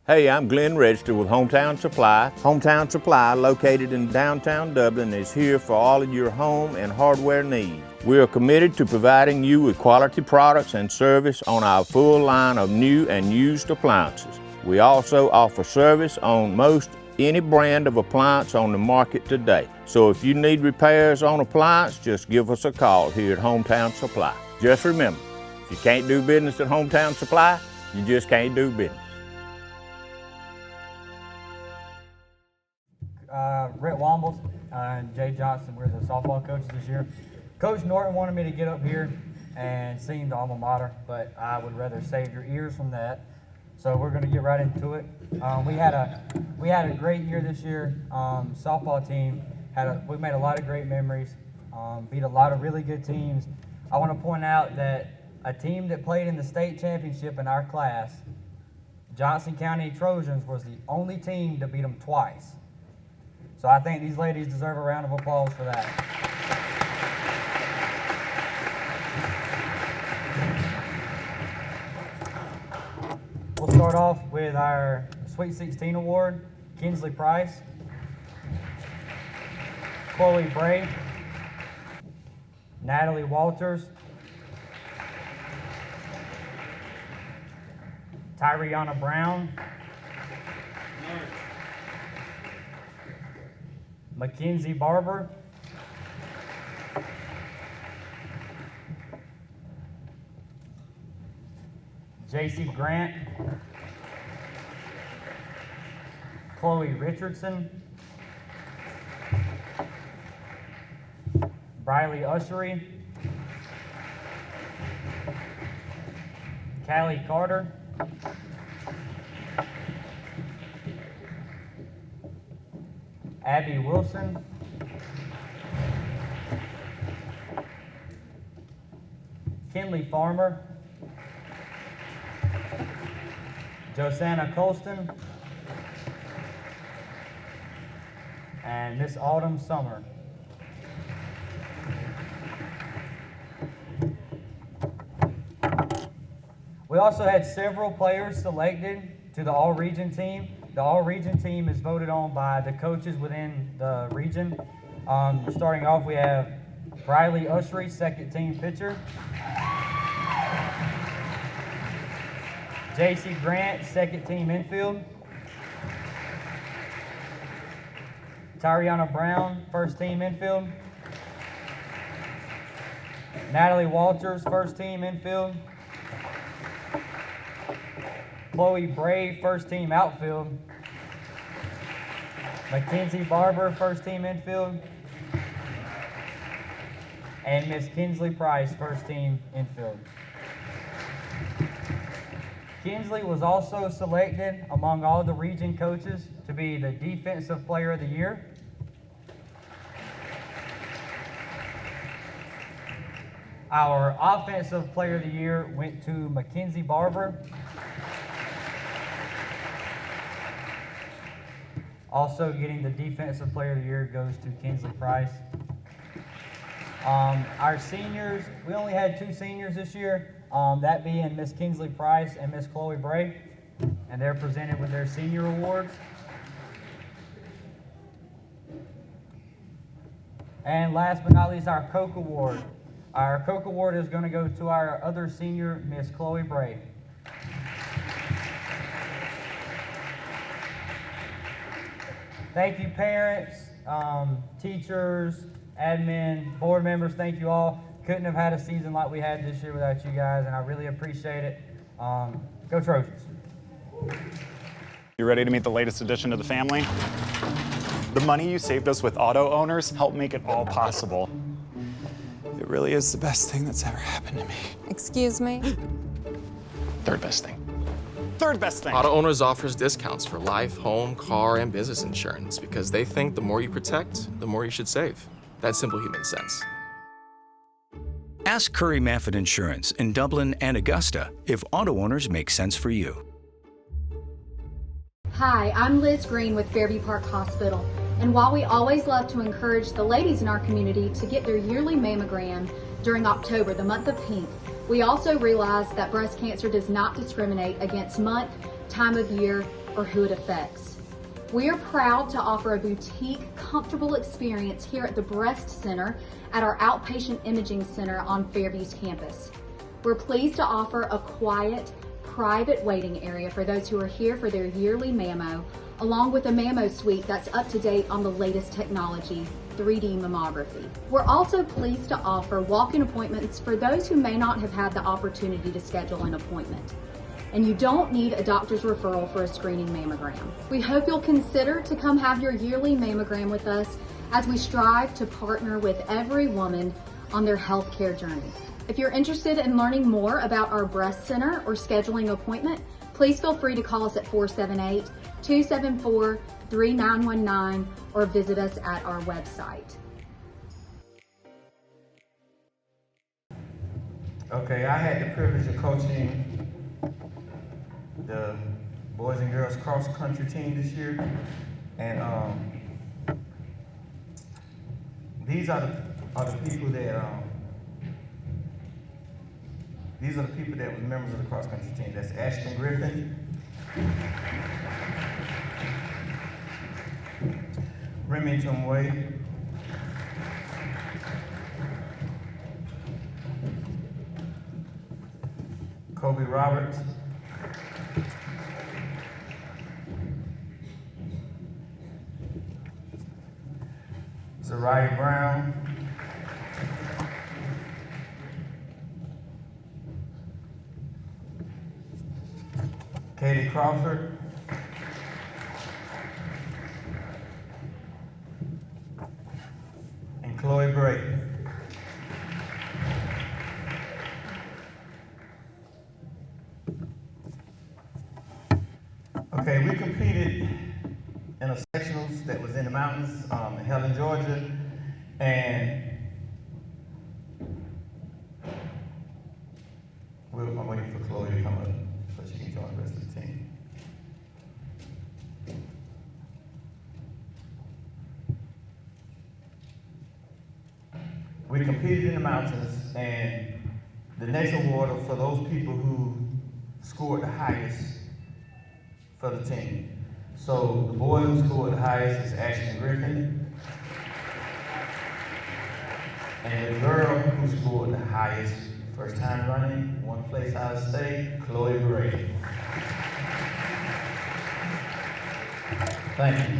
Hey, I'm Glenn Register with Hometown Supply. Hometown Supply, located in downtown Dublin, is here for all of your home and hardware needs. We are committed to providing you with quality products and service on our full line of new and used appliances. We also offer service on most any brand of appliance on the market today. So if you need repairs on appliance, just give us a call here at Hometown Supply. Just remember, if you can't do business at Hometown Supply, you just can't do business. Brett Wombles and Jay Johnson, we're the softball coaches this year. Coach Norton wanted me to get up here and sing the alma mater, but I would rather save your ears from that. So we're going to get right into it. We had a great year this year. Softball team we made a lot of great memories. Beat a lot of really good teams. I want to point out that a team that played in the state championship in our class, Johnson County Trojans, was the only team to beat them twice. So I think these ladies deserve a round of applause for that. We'll start off with our Sweet 16 award, Kinsley Price, Chloe Bray, Natalie Walters, Tyriana Brown, Mackenzie Barber, JC Grant, Chloe Richardson, Briley Ushery, Callie Carter, Abby Wilson, Kinley Farmer, Josanna Colston, and Miss Autumn Summer. We also had several players selected to the all-region team. The all-region team is voted on by the coaches within the region. Starting off, we have Briley Ushery, second team pitcher. JC Grant, second team infield. Tyriana Brown, first team infield. Natalie Walters, first team infield. Chloe Bray, first team outfield. Mackenzie Barber, first team infield. And Miss Kinsley Price, first team infield. Kinsley was also selected among all the region coaches to be the Defensive Player of the Year. Our Offensive Player of the Year went to Mackenzie Barber. Also getting the Defensive Player of the Year goes to Kinsley Price. Our seniors, we only had 2 seniors this year, that being Miss Kinsley Price and Miss Chloe Bray, and they're presented with their senior awards. And last but not least, our Coke Award. Our Coke Award is going to go to our other senior, Miss Chloe Bray. Thank you, parents, teachers, admin, board members. Thank you all. Couldn't have had a season like we had this year without you guys, and I really appreciate it. Go Trojans. You ready to meet the latest addition to the family? The money you saved us with auto owners helped make it all possible. It really is the best thing that's ever happened to me. Excuse me? Third best thing. Third best thing. Auto Owners offers discounts for life, home, car, and business insurance because they think the more you protect, the more you should save. That's simple human sense. Ask Curry Maffin Insurance in Dublin and Augusta if auto owners make sense for you. Hi, I'm Liz Green with Fairview Park Hospital. And while we always love to encourage the ladies in our community to get their yearly mammogram during October, the month of pink, we also realize that breast cancer does not discriminate against month, time of year, or who it affects. We are proud to offer a boutique, comfortable experience here at the Breast Center at our outpatient imaging center on Fairview's campus. We're pleased to offer a quiet, private waiting area for those who are here for their yearly mammo, along with a mammo suite that's up to date on the latest technology, 3D mammography. We're also pleased to offer walk-in appointments for those who may not have had the opportunity to schedule an appointment. And you don't need a doctor's referral for a screening mammogram. We hope you'll consider to come have your yearly mammogram with us as we strive to partner with every woman on their healthcare journey. If you're interested in learning more about our breast center or scheduling an appointment, please feel free to call us at 478-274-3919 or visit us at our website. Okay, I had the privilege of coaching the boys and girls cross country team this year, and these are the people that these are the people that were members of the cross country team. That's Ashton Griffin, Remington Way, Kobe Roberts, Zariah Brown, Katie Crawford, and Chloe Bray. Okay, we competed in a sectionals that was in the mountains in Helen, Georgia, and I'm waiting for Chloe to come up so she can join the rest of the team. We competed in the mountains, and the next award was for those people who scored the highest for the team. So the boy who scored the highest is Ashton Griffin, and the girl who scored the highest first time running one place out of state, Chloe Brady. Thank you.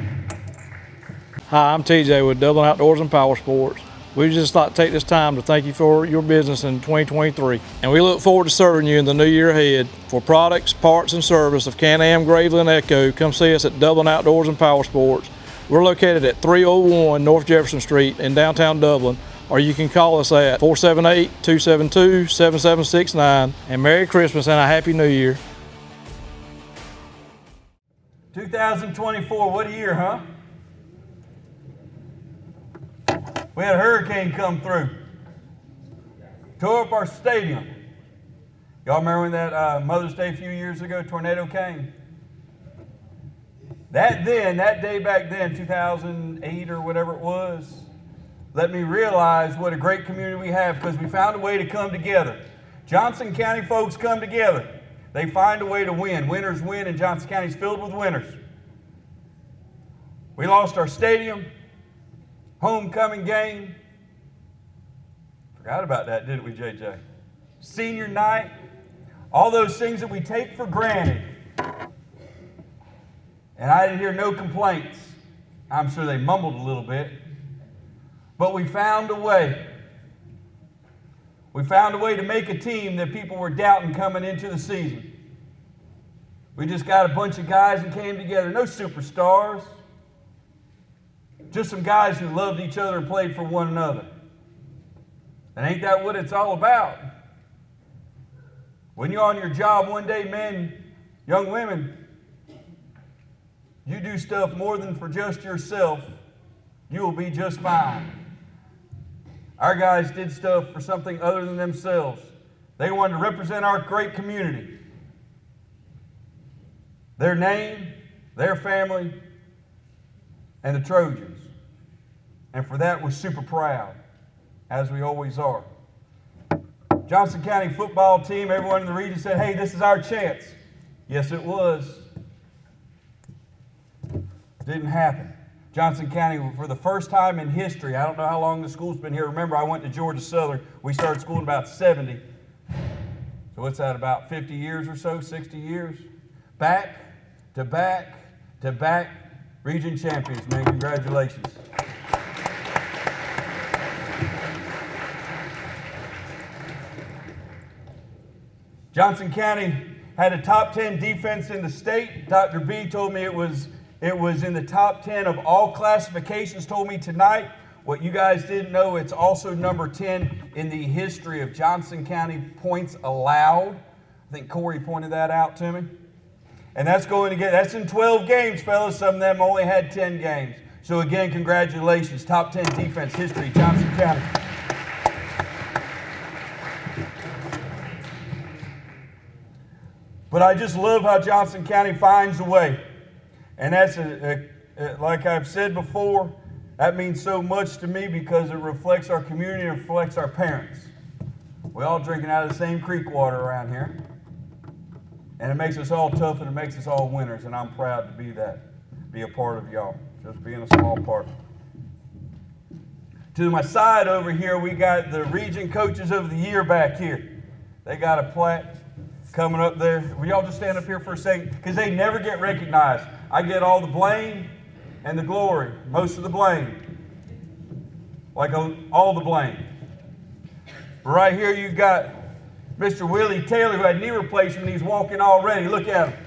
Hi, I'm TJ with Dublin Outdoors and Power Sports. We just like to take this time to thank you for your business in 2023. And we look forward to serving you in the new year ahead. For products, parts, and service of Can-Am, Gravely, and Echo, come see us at Dublin Outdoors and Power Sports. We're located at 301 North Jefferson Street in downtown Dublin, or you can call us at 478-272-7769. And Merry Christmas and a Happy New Year. 2024, what a year, huh? We had a hurricane come through, tore up our stadium. Y'all remember when that Mother's Day a few years ago, tornado came? That day back then, 2008 or whatever it was, let me realize what a great community we have because we found a way to come together. Johnson County folks come together. They find a way to win. Winners win, and Johnson County is filled with winners. We lost our stadium. Homecoming game. Forgot about that, didn't we, JJ? Senior night. All those things that we take for granted. And I didn't hear no complaints. I'm sure they mumbled a little bit. But we found a way. We found a way to make a team that people were doubting coming into the season. We just got a bunch of guys and came together. No superstars. Just some guys who loved each other and played for one another. And ain't that what it's all about? When you're on your job one day, men, young women, you do stuff more than for just yourself, you will be just fine. Our guys did stuff for something other than themselves. They wanted to represent our great community. Their name, their family, and the Trojans. And for that, we're super proud, as we always are. Johnson County football team, everyone in the region said, hey, this is our chance. Yes, it was. Didn't happen. Johnson County, for the first time in history, I don't know how long the school's been here. Remember, I went to Georgia Southern. We started school in about 70. So what's that, about 50 years or so, 60 years? Back to back to back region champions, man. Congratulations. Johnson County had a top 10 defense in the state. Dr. B told me it was in the top 10 of all classifications, told me tonight. What you guys didn't know, it's also number 10 in the history of Johnson County points allowed. I think Corey pointed that out to me. And that's that's in 12 games, fellas. Some of them only had 10 games. So again, congratulations. Top 10 defense history, Johnson County. But I just love how Johnson County finds a way. And that's, like I've said before, that means so much to me because it reflects our community and reflects our parents. We're all drinking out of the same creek water around here. And it makes us all tough and it makes us all winners. And I'm proud to be a part of y'all, just being a small part. To my side over here, we got the Region Coaches of the Year back here. They got a plaque coming up there. Will y'all just stand up here for a second? Because they never get recognized. I get all the blame and the glory, most of the blame. Like all the blame. But right here you've got Mr. Willie Taylor, who had knee replacement. He's walking already. Look at him.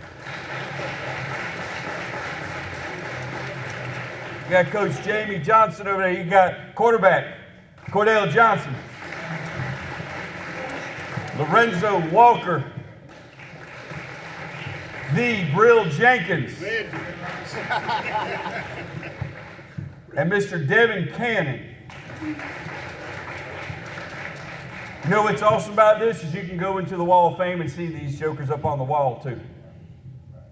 You got Coach Jamie Johnson over there. You got quarterback Cordell Johnson. Lorenzo Walker. The Brill Jenkins. And Mr. Devin Cannon. You know what's awesome about this is you can go into the Wall of Fame and see these jokers up on the wall too.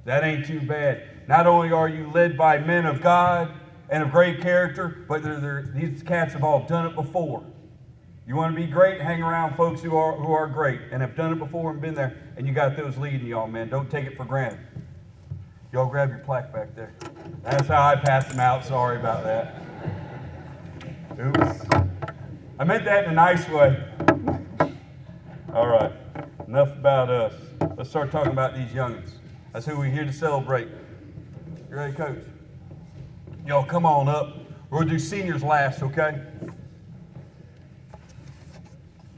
That ain't too bad. Not only are you led by men of God and of great character, but these cats have all done it before. You want to be great? Hang around folks who are great and have done it before and been there, and you got those leading y'all, man. Don't take it for granted. Y'all grab your plaque back there. That's how I pass them out. Sorry about that. Oops. I meant that in a nice way. All right. Enough about us. Let's start talking about these youngins. That's who we're here to celebrate. You ready, Coach? Y'all come on up. We're going to do seniors last, okay?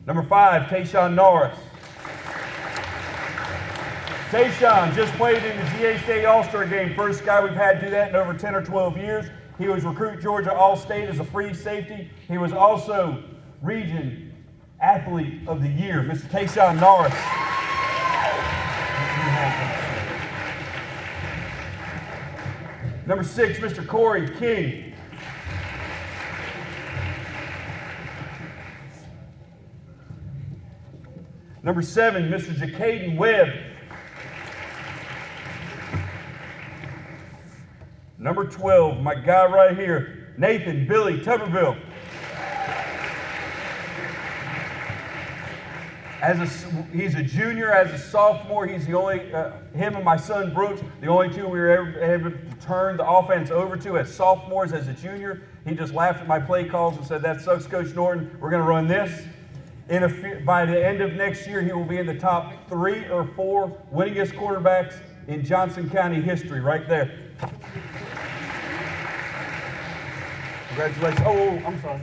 Number 5, Tayshawn Norris. Tayshawn just played in the GA State All-Star game. First guy we've had do that in over 10 or 12 years. He was Recruit Georgia All-State as a free safety. He was also Region Athlete of the Year, Mr. Tayshawn Norris. Number 6, Mr. Corey King. Number 7, Mr. Jacaden Webb. Number 12, my guy right here, Nathan Billy Tuberville. He's a junior. As a sophomore, he's the only, him and my son Brooks, the only two we were ever able to turn the offense over to as sophomores. As a junior, he just laughed at my play calls and said, "That sucks, Coach Norton. We're going to run this." By the end of next year, he will be in the top 3 or 4 winningest quarterbacks in Johnson County history, right there. Congratulations. Oh, I'm sorry.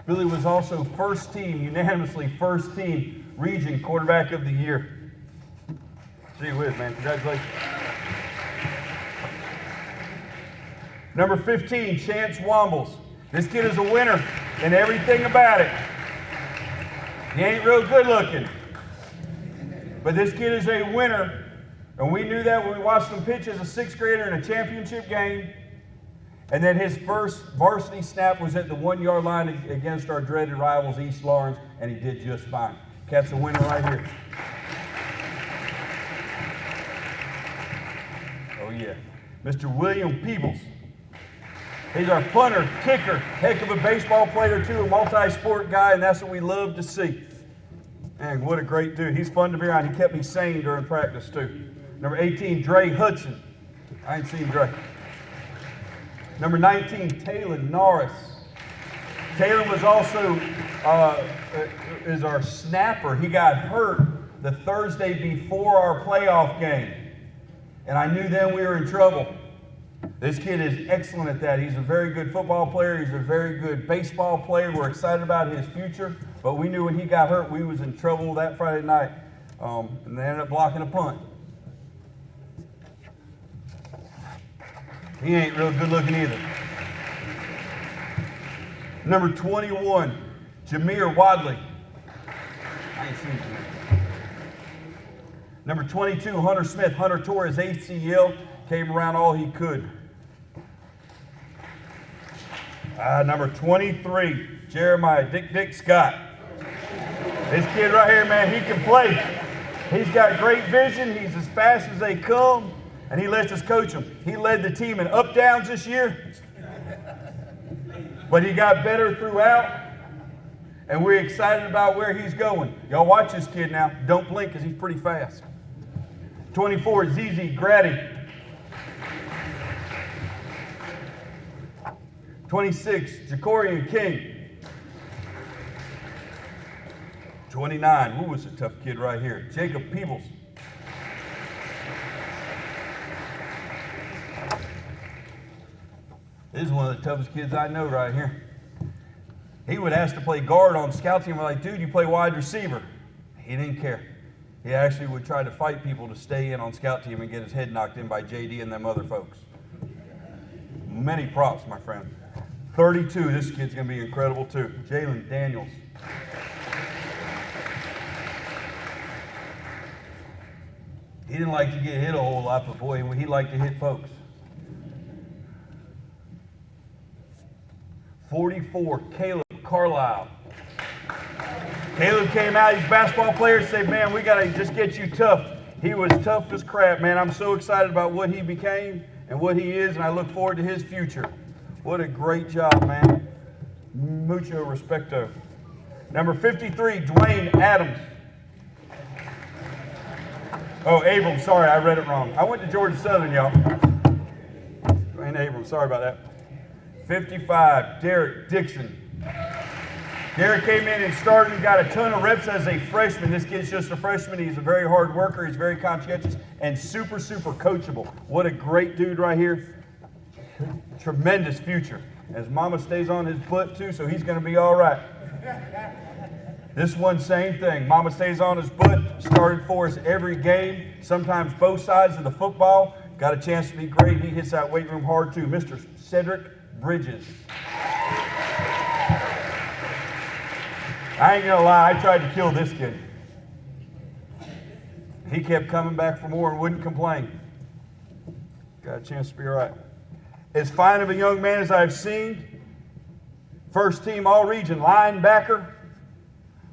Billy was also unanimously first team region quarterback of the year. Gee whiz, man. Congratulations. Number 15, Chance Wombles. This kid is a winner in everything about it. He ain't real good looking, but this kid is a winner, and we knew that when we watched him pitch as a 6th grader in a championship game. And then his first varsity snap was at the 1-yard line against our dreaded rivals, East Lawrence, and he did just fine. Cat's a winner right here. Oh, yeah. Mr. William Peebles. He's our punter, kicker, heck of a baseball player, too, a multi-sport guy, and that's what we love to see. Man, what a great dude. He's fun to be around. He kept me sane during practice, too. Number 18, Dre Hudson. I ain't seen Dre. Number 19, Taylor Norris. Taylor was also is our snapper. He got hurt the Thursday before our playoff game, and I knew then we were in trouble. This kid is excellent at that. He's a very good football player. He's a very good baseball player. We're excited about his future, but we knew when he got hurt, we was in trouble that Friday night, and they ended up blocking a punt. He ain't real good looking either. Number 21, Jameer Wadley. I ain't seen Jameer. Number 22, Hunter Smith. Hunter tore his ACL, came around all he could. Number 23, Jeremiah Dick Scott. This kid right here, man, he can play. He's got great vision. He's as fast as they come, and he lets us coach him. He led the team in up downs this year, but he got better throughout, and we're excited about where he's going. Y'all watch this kid now. Don't blink because he's pretty fast. 24, ZZ Grady. 26, Jacorian King. 29, who was a tough kid right here? Jacob Peebles. This is one of the toughest kids I know right here. He would ask to play guard on scout team. We're like, dude, you play wide receiver. He didn't care. He actually would try to fight people to stay in on scout team and get his head knocked in by JD and them other folks. Many props, my friend. 32, this kid's going to be incredible too. Jalen Daniels. He didn't like to get hit a whole lot, but boy, he liked to hit folks. 44, Caleb Carlisle. Caleb came out, he's a basketball player, said, man, we got to just get you tough. He was tough as crap, man. I'm so excited about what he became and what he is, and I look forward to his future. What a great job, man. Mucho respecto. Number 53, Dwayne Adams. Oh, Abrams, sorry, I read it wrong. I went to Georgia Southern, y'all. Dwayne Abrams, sorry about that. 55, Derek Dixon. Derek came in and started and got a ton of reps as a freshman. This kid's just a freshman. He's a very hard worker. He's very conscientious and super, super coachable. What a great dude right here. Tremendous future. As mama stays on his butt too, so he's going to be all right. This one, same thing. Mama stays on his butt. Started for us every game, sometimes both sides of the football. Got a chance to be great. He hits that weight room hard too. Mr. Cedric Bridges. I ain't gonna lie, I tried to kill this kid. He kept coming back for more and wouldn't complain. Got a chance to be all right. As fine of a young man as I've seen, first team all-region linebacker,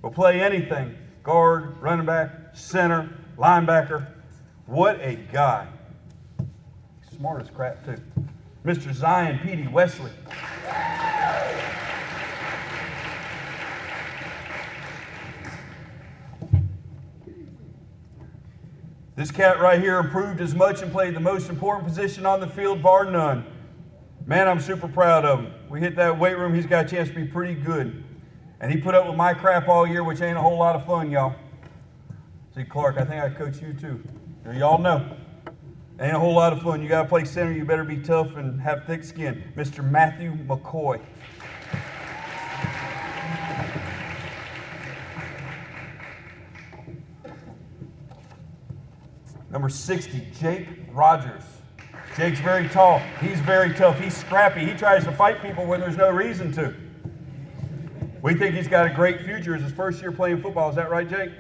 will play anything. Guard, running back, center, linebacker. What a guy. Smart as crap too. Mr. Zion Petey Wesley. This cat right here improved as much and played the most important position on the field, bar none. Man, I'm super proud of him. We hit that weight room, he's got a chance to be pretty good. And he put up with my crap all year, which ain't a whole lot of fun, y'all. See, Clark, I think I coach you too. Y'all know. Ain't a whole lot of fun. You got to play center, you better be tough and have thick skin. Mr. Matthew McCoy. Number 60, Jake Rogers. Jake's very tall. He's very tough. He's scrappy. He tries to fight people when there's no reason to. We think he's got a great future. It's his first year playing football. Is that right, Jake?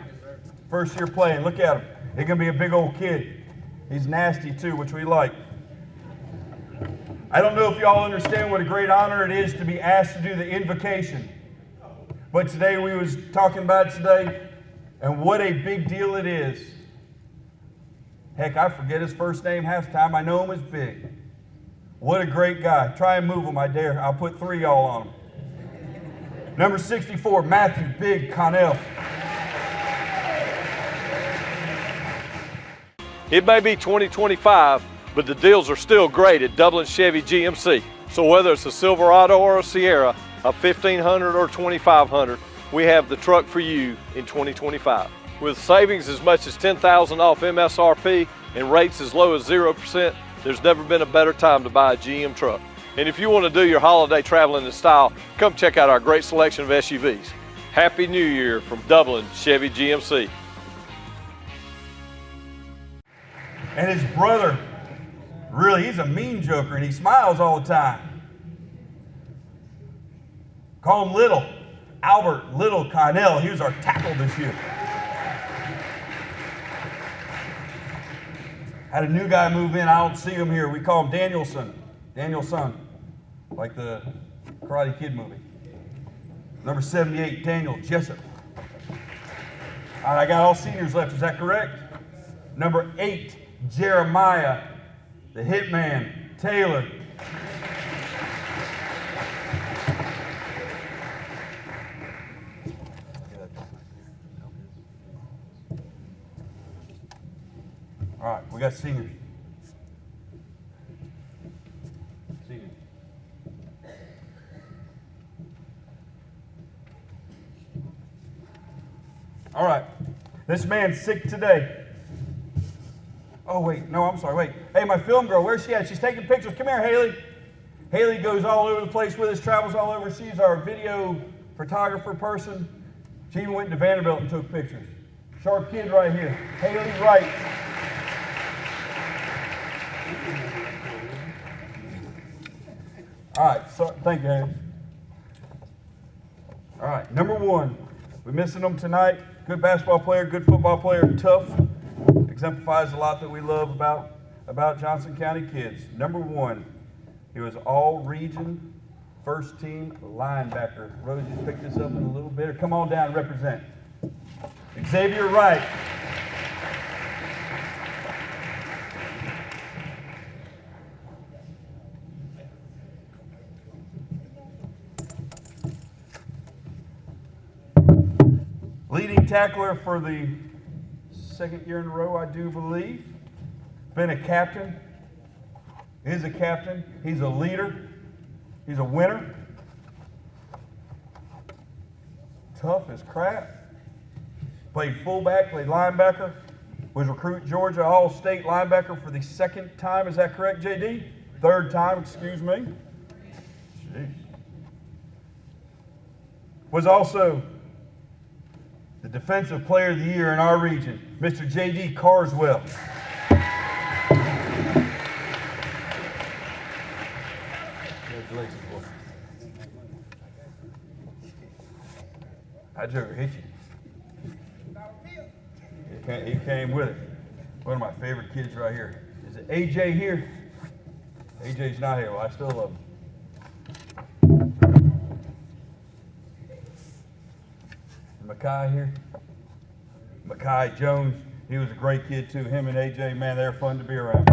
First year playing. Look at him. He's going to be a big old kid. He's nasty too, which we like. I don't know if y'all understand what a great honor it is to be asked to do the invocation. But today we was talking about it today, and what a big deal it is. Heck, I forget his first name half the time. I know him as Big. What a great guy. Try and move him, I dare. I'll put 3 y'all on him. Number 64, Matthew Big Connell. It may be 2025, but the deals are still great at Dublin Chevy GMC. So whether it's a Silverado or a Sierra, a 1500 or 2500, we have the truck for you in 2025. With savings as much as $10,000 off MSRP and rates as low as 0%, there's never been a better time to buy a GM truck. And if you want to do your holiday traveling in style, come check out our great selection of SUVs. Happy New Year from Dublin Chevy GMC. And his brother, really, he's a mean joker and he smiles all the time. Call him Little. Albert Little Connell. He was our tackle this year. Had a new guy move in. I don't see him here. We call him Danielson. Danielson. Like the Karate Kid movie. Number 78, Daniel Jessup. All right, I got all seniors left. Is that correct? Number 8, Jeremiah, the Hitman, Taylor. All right, we got seniors. Seniors. All right, this man's sick today. Oh, wait, no, I'm sorry, wait. Hey, my film girl, where's she at? She's taking pictures. Come here, Haley. Haley goes all over the place with us, travels all over. She's our video photographer person. She even went to Vanderbilt and took pictures. Sharp kid right here. Haley Wright. All right, so thank you, Haley. All right, number 1. We're missing him tonight. Good basketball player, good football player, tough. Exemplifies a lot that we love about Johnson County kids. Number 1, he was all-region first team linebacker. Rose, just pick this up in a little bit. Or come on down and represent. Xavier Wright. Leading tackler for the 2nd year in a row, I do believe. Been a captain. Is a captain. He's a leader. He's a winner. Tough as crap. Played fullback, played linebacker. Was recruit Georgia All-State linebacker for the second time. Is that correct, JD? Third time, excuse me. Jeez. Was also the Defensive Player of the Year in our region, Mr. J.D. Carswell. Congratulations, boy. How'd you ever hit you? He came with it. One of my favorite kids right here. Is it AJ here? AJ's not here. Well, I still love him. Makai here. Makai Jones. He was a great kid too. Him and AJ, man, they're fun to be around.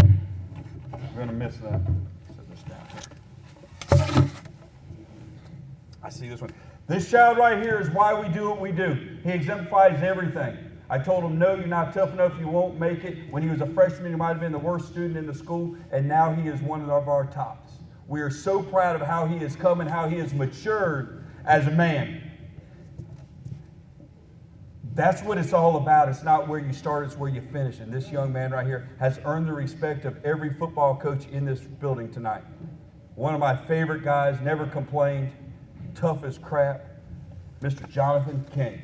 We're gonna miss them. Set this down here. I see this one. This child right here is why we do what we do. He exemplifies everything. I told him, no, you're not tough enough, you won't make it. When he was a freshman, he might have been the worst student in the school, and now he is one of our tops. We are so proud of how he has come and how he has matured as a man. That's what it's all about. It's not where you start, it's where you finish. And this young man right here has earned the respect of every football coach in this building tonight. One of my favorite guys, never complained, tough as crap, Mr. Jonathan King.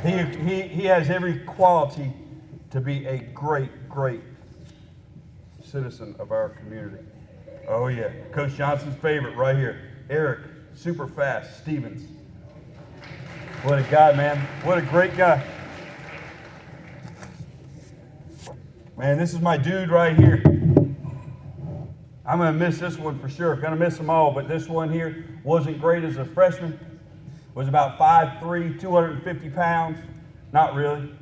He has every quality to be a great, great citizen of our community. Oh yeah, Coach Johnson's favorite right here, Eric, super fast, Stevens. What a guy, man. What a great guy. Man, this is my dude right here. I'm going to miss this one for sure. Going to miss them all, but this one here wasn't great as a freshman. Was about 5'3", 250 pounds. Not really.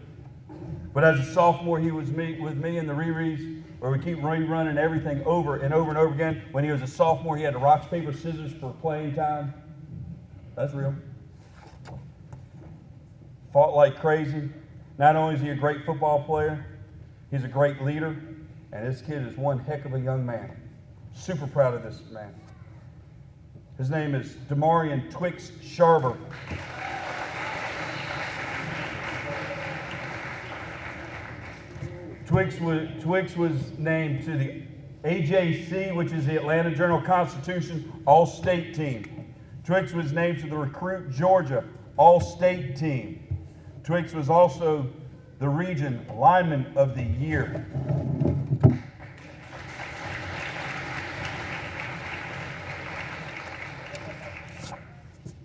But as a sophomore, he was with me in the rereads, where we keep rerunning everything over and over and over again. When he was a sophomore, he had the rocks, paper, scissors for playing time. That's real. Fought like crazy. Not only is he a great football player, he's a great leader, and this kid is one heck of a young man. Super proud of this man. His name is Demarion Twix Sharber. Twix was named to the AJC, which is the Atlanta Journal-Constitution All-State team. Twix was named to the Recruit Georgia All-State team. Twix was also the Region Lineman of the Year.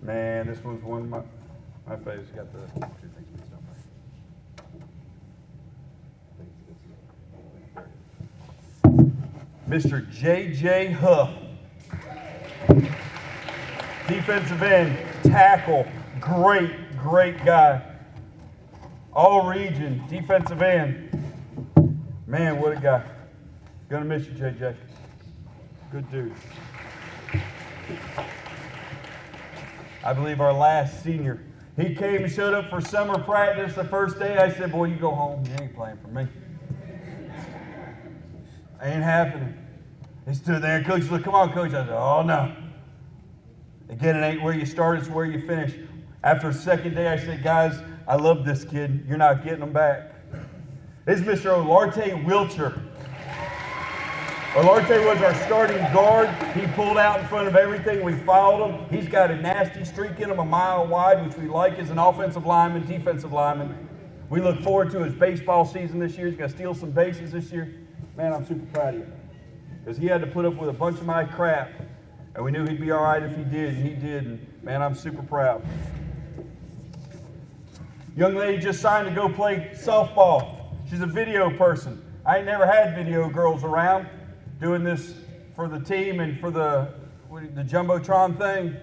Man, this one's one of my favorites. Got the two things mixed up right. Mr. J.J. Huff. Defensive end, tackle, great guy. All region, defensive end. Man, what a guy. Gonna miss you, J.J. Good dude. I believe our last senior. He came and showed up for summer practice the first day. I said, boy, you go home. You ain't playing for me. Ain't happening. He stood there and coach said, come on, coach. I said, oh, no. Again, it ain't where you start, it's where you finish. After the second day, I said, guys, I love this kid. You're not getting him back. This is Mr. Olarte Wilcher. Olarte was our starting guard. He pulled out in front of everything. We fouled him. He's got a nasty streak in him, a mile wide, which we like as an offensive lineman, defensive lineman. We look forward to his baseball season this year. He's going to steal some bases this year. Man, I'm super proud of you. Because he had to put up with a bunch of my crap, and we knew he'd be all right if he did, and he did. And man, I'm super proud. Young lady just signed to go play softball. She's a video person. I ain't never had video girls around. Doing this for the team and for the Jumbotron thing.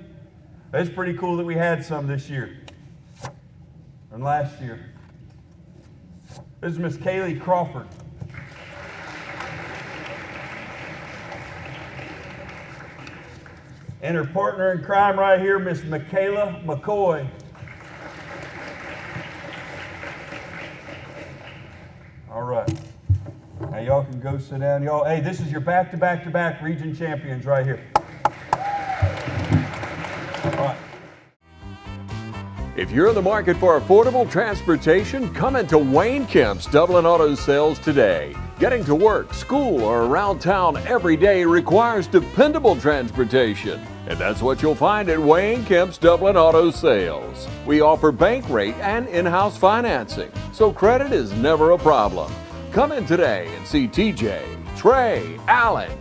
It's pretty cool that we had some this year and last year. This is Miss Kaylee Crawford. And her partner in crime right here, Miss Michaela McCoy. All right. Now y'all can go sit down. Y'all, hey, this is your back-to-back-to-back region champions right here. If you're in the market for affordable transportation, come into Wayne Kemp's Dublin Auto Sales today. Getting to work, school, or around town every day requires dependable transportation. And that's what you'll find at Wayne Kemp's Dublin Auto Sales. We offer bank rate and in-house financing, so credit is never a problem. Come in today and see TJ, Trey, Alan,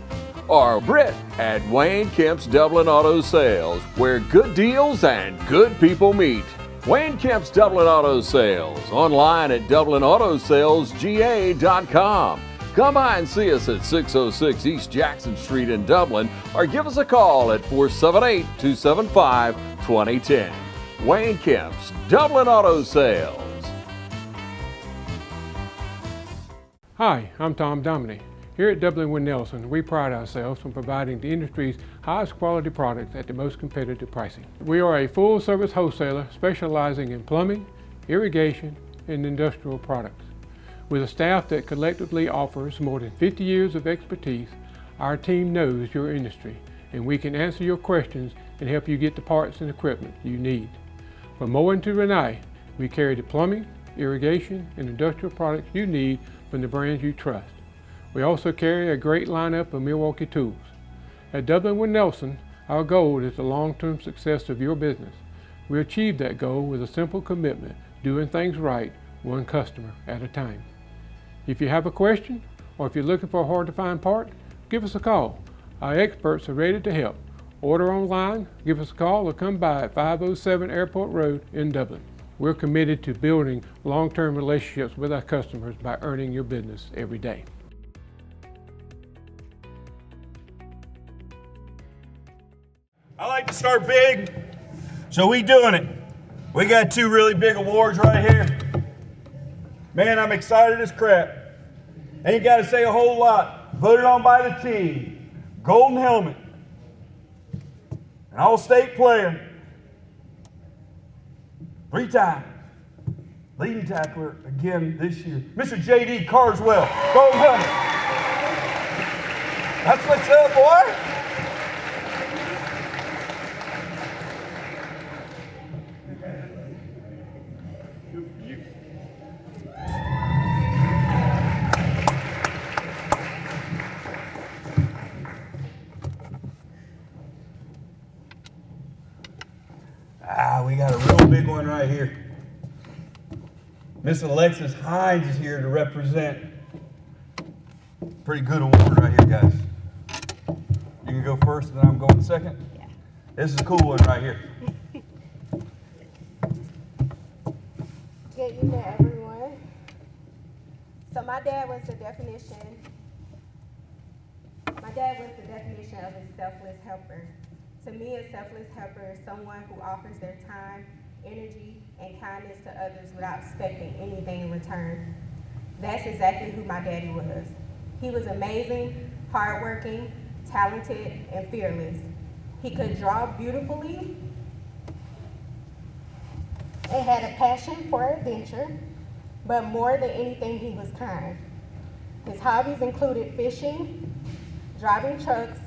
or Britt at Wayne Kemp's Dublin Auto Sales, where good deals and good people meet. Wayne Kemp's Dublin Auto Sales, online at DublinAutoSalesGA.com. Come by and see us at 606 East Jackson Street in Dublin, or give us a call at 478-275-2010. Wayne Kemp's Dublin Auto Sales. Hi, I'm Tom Dominy. Here at Dublin Wynn Nelson, we pride ourselves on providing the industry's highest quality products at the most competitive pricing. We are a full-service wholesaler specializing in plumbing, irrigation, and industrial products. With a staff that collectively offers more than 50 years of expertise, our team knows your industry, and we can answer your questions and help you get the parts and equipment you need. From mowing to Renee, we carry the plumbing, irrigation, and industrial products you need from the brands you trust. We also carry a great lineup of Milwaukee tools. At Dublin Wynn Nelson, our goal is the long-term success of your business. We achieve that goal with a simple commitment, doing things right, one customer at a time. If you have a question, or if you're looking for a hard-to-find part, give us a call. Our experts are ready to help. Order online, give us a call, or come by at 507 Airport Road in Dublin. We're committed to building long-term relationships with our customers by earning your business every day. I like to start big, so we doing it. We got two really big awards right here. Man, I'm excited as crap. Ain't got to say a whole lot. Voted on by the team. Golden helmet. An all-state player. 3 times. Leading tackler again this year. Mr. J.D. Carswell. Golden helmet. That's what's up, boy. We got a real big one right here. Miss Alexis Hines is here to represent. Pretty good award right here, guys. You can go first, and then I'm going second. Yeah. This is a cool one right here. Good evening, everyone. So my dad was the definition of a selfless helper. To me, a selfless helper is someone who offers their time, energy, and kindness to others without expecting anything in return. That's exactly who my daddy was. He was amazing, hardworking, talented, and fearless. He could draw beautifully and had a passion for adventure, but more than anything, he was kind. His hobbies included fishing, driving trucks,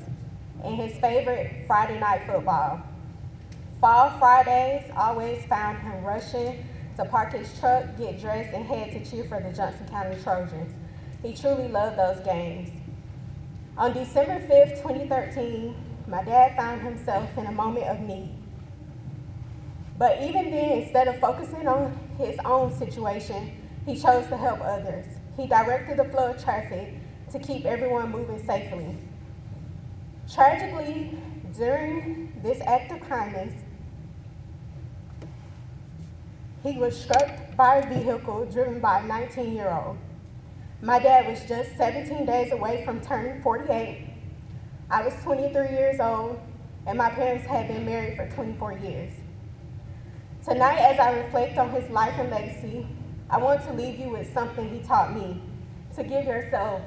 and his favorite Friday night football. Fall Fridays always found him rushing to park his truck, get dressed, and head to cheer for the Johnson County Trojans. He truly loved those games. On December 5th, 2013, my dad found himself in a moment of need. But even then, instead of focusing on his own situation, he chose to help others. He directed the flow of traffic to keep everyone moving safely. Tragically, during this act of kindness, he was struck by a vehicle driven by a 19-year-old. My dad was just 17 days away from turning 48. I was 23 years old, and my parents had been married for 24 years. Tonight, as I reflect on his life and legacy, I want to leave you with something he taught me, to give yourself,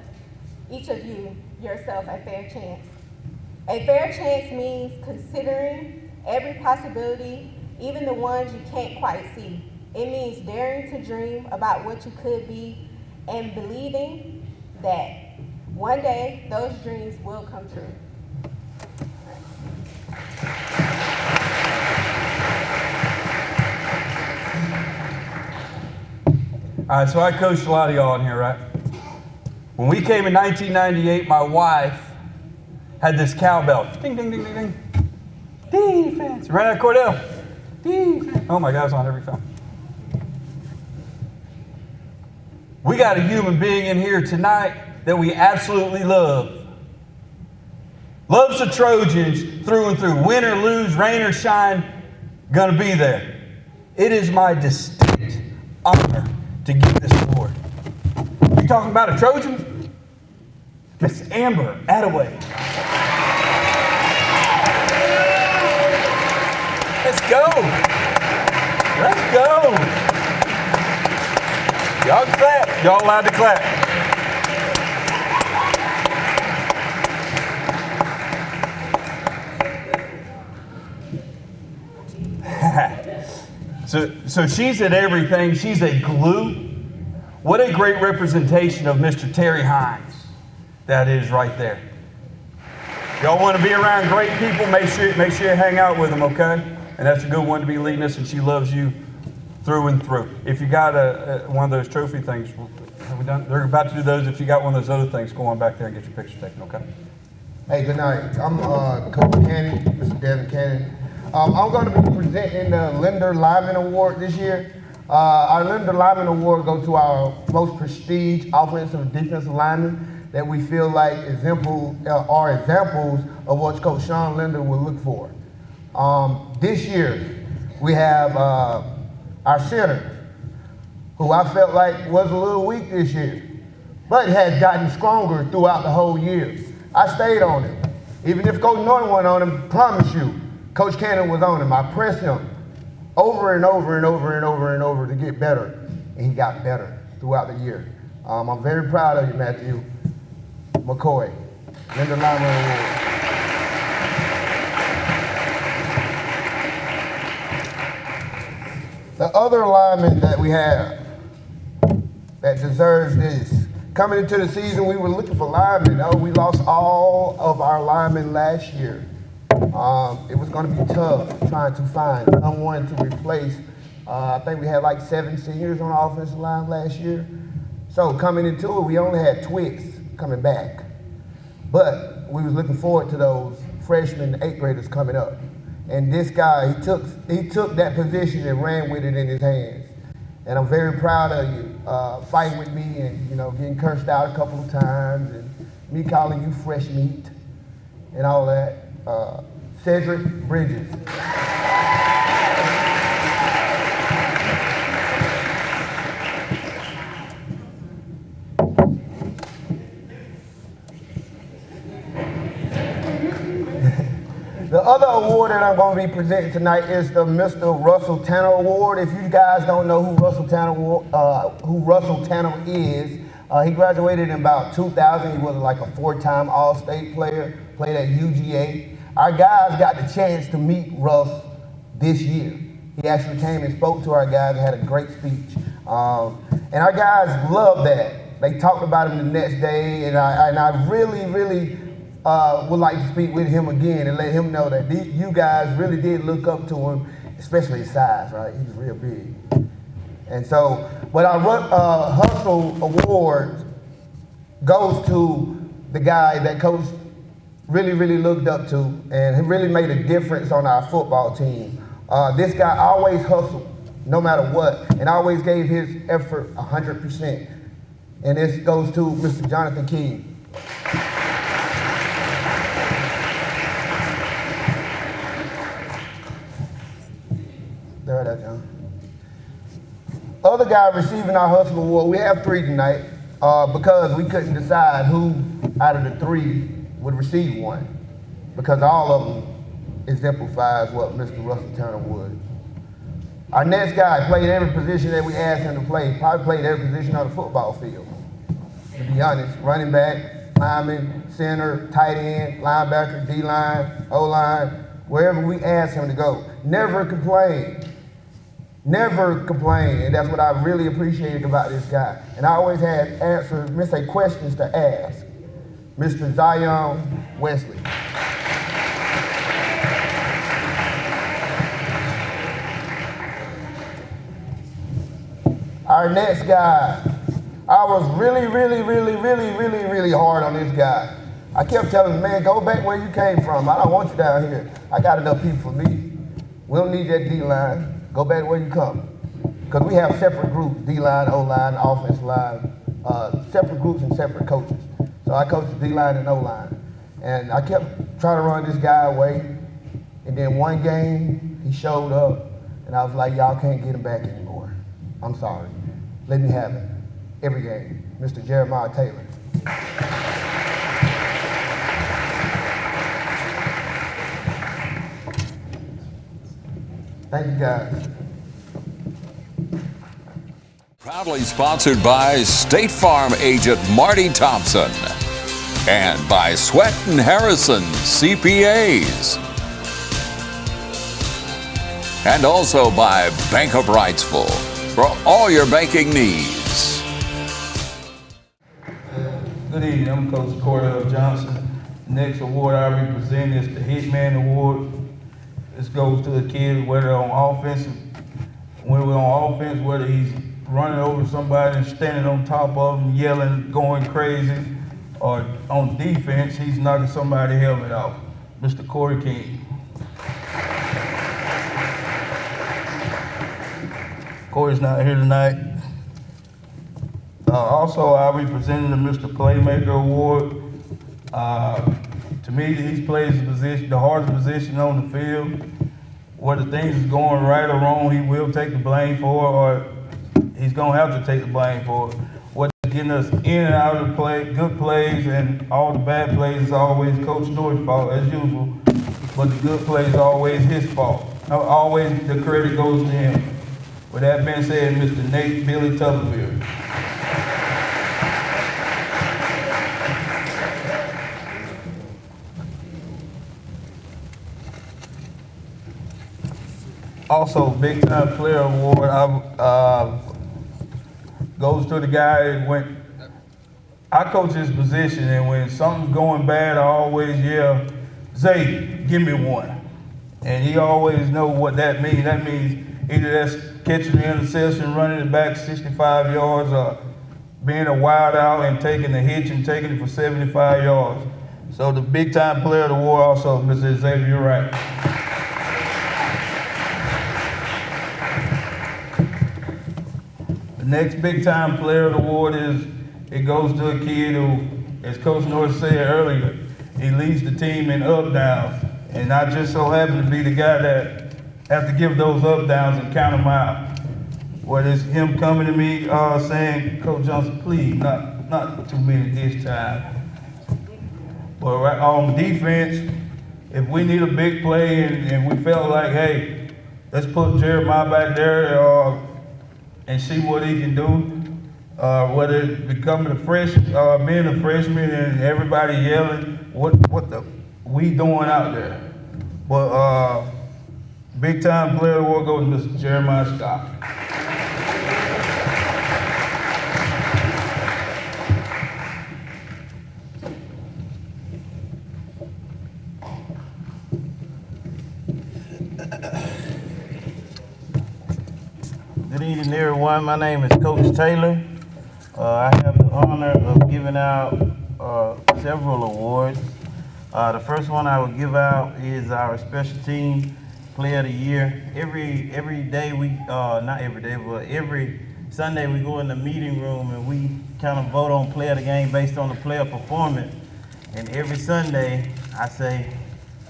each of you, yourself a fair chance. A fair chance means considering every possibility, even the ones you can't quite see. It means daring to dream about what you could be and believing that one day those dreams will come true. All right, so I coached a lot of y'all in here, right? When we came in 1998, my wife had this cowbell. Ding, ding, ding, ding, ding. Defense. Right at Cordell. Defense. Oh my God, it's on every phone. We got a human being in here tonight that we absolutely love. Loves the Trojans through and through. Win or lose, rain or shine, gonna be there. It is my distinct honor to give this award. You talking about a Trojan? Miss Amber Attaway. Let's go. Let's go. Y'all clap. Y'all allowed to clap. So she's at everything. She's a glue. What a great representation of Mr. Terry Hines that is right there. Y'all want to be around great people, make sure you hang out with them, okay? And that's a good one to be leading us, and she loves you through and through. If you got one of those trophy things, have we done? They're about to do those. If you got one of those other things, go on back there and get your picture taken, okay? Hey, good night. I'm Coach Cannon, Mr. Devin Cannon. I'm going to be presenting the Linder Lyman Award this year. Our Linder Lyman Award goes to our most prestige offensive and defensive linemen that we feel like are examples of what Coach Sean Linder would look for. This year, we have our center, who I felt like was a little weak this year, but has gotten stronger throughout the whole year. I stayed on him. Even if Coach Norton went on him, promise you, Coach Cannon was on him. I pressed him over and over and over and over and over to get better, and he got better throughout the year. I'm very proud of you, Matthew McCoy, Linder Lyman Award. The other lineman that we have that deserves this, coming into the season, we were looking for linemen. Oh, we lost all of our linemen last year. It was going to be tough trying to find someone to replace. I think we had like 7 seniors on the offensive line last year. So coming into it, we only had Twix coming back. But we was looking forward to those freshmen, 8th graders coming up. And this guy, he took that position and ran with it in his hands. And I'm very proud of you, fighting with me and getting cursed out a couple of times and me calling you fresh meat and all that. Cedric Bridges. The other award that I'm going to be presenting tonight is the Mr. Russell Tanner Award. If you guys don't know who Russell Tanner is, he graduated in about 2000. He was like a 4-time All-State player, played at UGA. Our guys got the chance to meet Russ this year. He actually came and spoke to our guys and had a great speech. And our guys loved that. They talked about him the next day, and I really would like to speak with him again and let him know that you guys really did look up to him, especially his size, right? He was real big. And so, but our Hustle Award goes to the guy that Coach really looked up to, and he really made a difference on our football team. This guy always hustled, no matter what, and always gave his effort 100%. And this goes to Mr. Jonathan King. There that, John. Other guy receiving our Hustle Award, we have 3 tonight, because we couldn't decide who out of the 3 would receive one, because all of them exemplifies what Mr. Russell Tanner would. Our next guy played every position that we asked him to play, probably played every position on the football field, to be honest. Running back, lineman, center, tight end, linebacker, D-line, O-line, wherever we asked him to go. Never complained. Never complained, and that's what I really appreciated about this guy. And I always had questions to ask. Mr. Zion Wesley. Our next guy, I was really hard on this guy. I kept telling him, man, go back where you came from. I don't want you down here. I got enough people for me. We don't need that D-line. Go back where you come. Because we have separate groups, D-line, O-line, offensive line, separate groups and separate coaches. So I coached D-line and O-line. And I kept trying to run this guy away. And then one game, he showed up, and I was like, y'all can't get him back anymore. I'm sorry. Let me have it. Every game. Mr. Jeremiah Taylor. Thank you, guys. Proudly sponsored by State Farm agent Marty Thompson and by Sweat and Harrison CPAs. And also by Bank of Wrightsville for all your banking needs. Good evening, I'm Coach Cordell Johnson. The next award I represent is the Hitman Award. This goes to a kid, whether on offense, whether he's running over somebody and standing on top of them, yelling, going crazy, or on defense, he's knocking somebody's helmet off. Mr. Corey King. Corey's not here tonight. Also, I'll be presenting the Mr. Playmaker Award. To me, he plays the hardest position on the field. Whether things is going right or wrong, he will take the blame for it, or he's going to have to take the blame for it. What's getting us in and out of the play, good plays and all the bad plays is always Coach North's fault, as usual. But the good plays are always his fault. Always the credit goes to him. With that being said, Mr. Nate Billy Tuberville. Also, Big Time Player Award goes to the guy when I coach his position, and when something's going bad, I always yell, "Zay, give me one." And he always know what that means. That means either that's catching the interception, running it back 65 yards, or being a wild out and taking the hitch and taking it for 75 yards. So the Big Time Player of the Award also, Mr. Xavier Wright. The next Big Time Player of the Award it goes to a kid who, as Coach North said earlier, he leads the team in up downs. And I just so happen to be the guy that have to give those up downs and count them out. Whether it's him coming to me saying, "Coach Johnson, please, not too many this time." But right on defense, if we need a big play and we felt like, hey, let's put Jeremiah back there and see what he can do. Whether it's becoming being a freshman and everybody yelling, what we doing out there. But Big Time Player Award goes to Mr. Jeremiah Scott. Good evening, everyone. My name is Coach Taylor. I have the honor of giving out several awards. The first one I will give out is our Special Team Player of the Year. Every day not every day, but every Sunday we go in the meeting room and we kind of vote on player of the game based on the player performance. And every Sunday I say,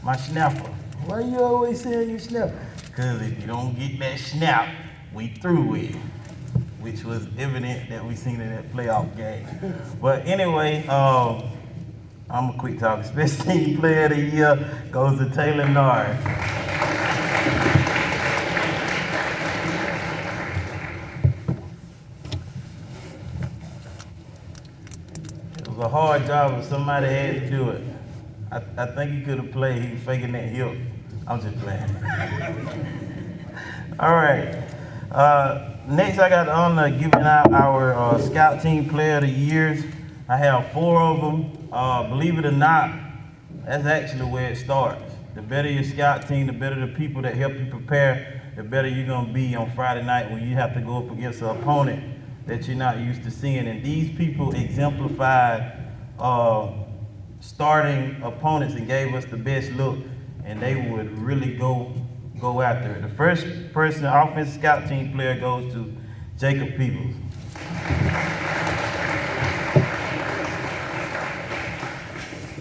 my snapper. Why you always saying you snap? Because if you don't get that snap, we through with, which was evident that we seen in that playoff game. But anyway, I'm a quick talker. Special Team Player of the Year goes to Taylor Nard. It was a hard job, but somebody had to do it. I think he could have played. He was faking that hip. I'm just playing. All right. Next, I got the honor of giving out our Scout Team Player of the Years. I have 4 of them. Believe it or not, that's actually where it starts. The better your scout team, the better the people that help you prepare the better you're gonna be on Friday night when you have to go up against an opponent that you're not used to seeing. And these people exemplified starting opponents and gave us the best look, and they would really go after it. The first person, offensive scout team player, goes to Jacob Peebles.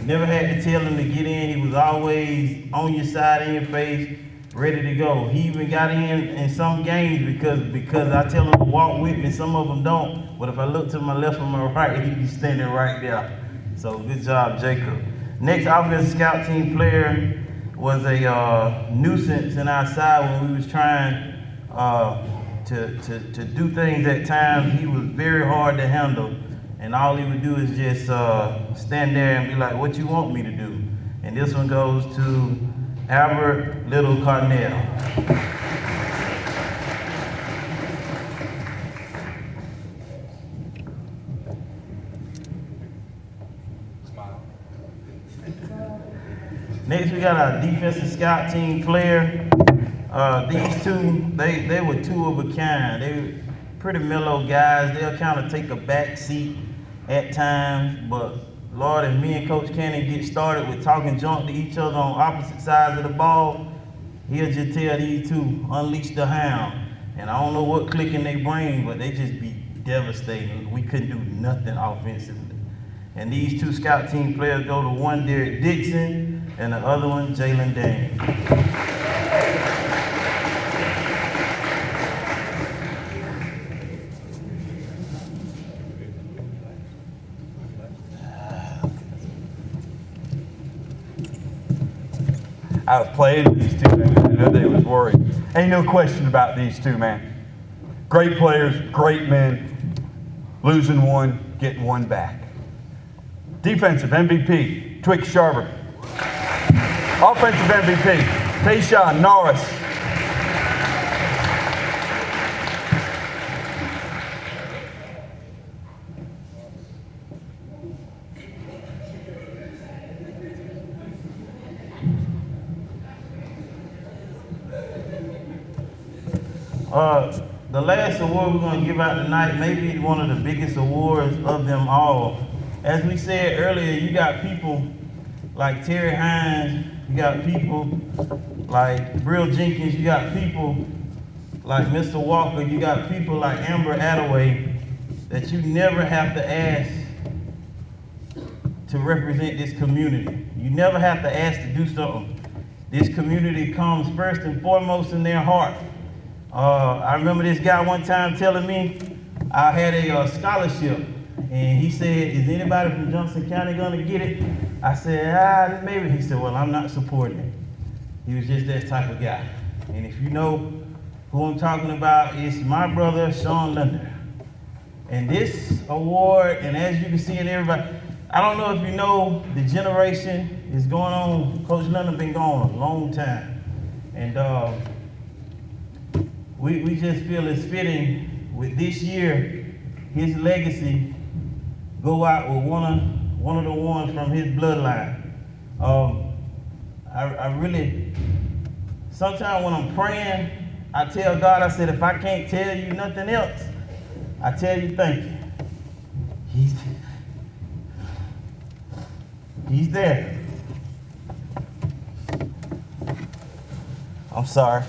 Never had to tell him to get in. He was always on your side, in your face, ready to go. He even got in some games because I tell him to walk with me. Some of them don't. But if I look to my left or my right, he'd be standing right there. So good job, Jacob. Next offensive scout team player was a nuisance in our side when we was trying to do things at times. He was very hard to handle. And all he would do is just stand there and be like, what you want me to do? And this one goes to Albert Little Carnell. Next, we got our defensive scout team player. These two, they were two of a kind. They were pretty mellow guys. They'll kind of take a back seat at times, but Lord, if me and Coach Cannon get started with talking junk to each other on opposite sides of the ball, he'll just tell these two, unleash the hound. And I don't know what clicking they bring, but they just be devastating. We couldn't do nothing offensively. And these two scout team players go to one Derek Dixon and the other one Jalen Dane. I was playing with these two, man. I know they was worried. Ain't no question about these two, man. Great players, great men. Losing one, getting one back. Defensive MVP, Twix Sharber. Offensive MVP, Tayshawn Norris. The last award we're going to give out tonight may be one of the biggest awards of them all. As we said earlier, you got people like Terry Hines, you got people like Brill Jenkins, you got people like Mr. Walker, you got people like Amber Attaway that you never have to ask to represent this community. You never have to ask to do something. This community comes first and foremost in their heart. I remember this guy one time telling me I had a scholarship, and he said, is anybody from Johnson County gonna get it? I said, maybe. He said, well, I'm not supporting it. He was just that type of guy. And if you know who I'm talking about, it's my brother, Sean Lunder. And this award, and as you can see in everybody, I don't know if you know, the generation is going on. Coach Lunder been gone a long time. And we just feel it's fitting with this year, his legacy go out with one of the ones from his bloodline. I really, sometimes when I'm praying, I tell God, I said, if I can't tell you nothing else, I tell you thank you. He's there. I'm sorry.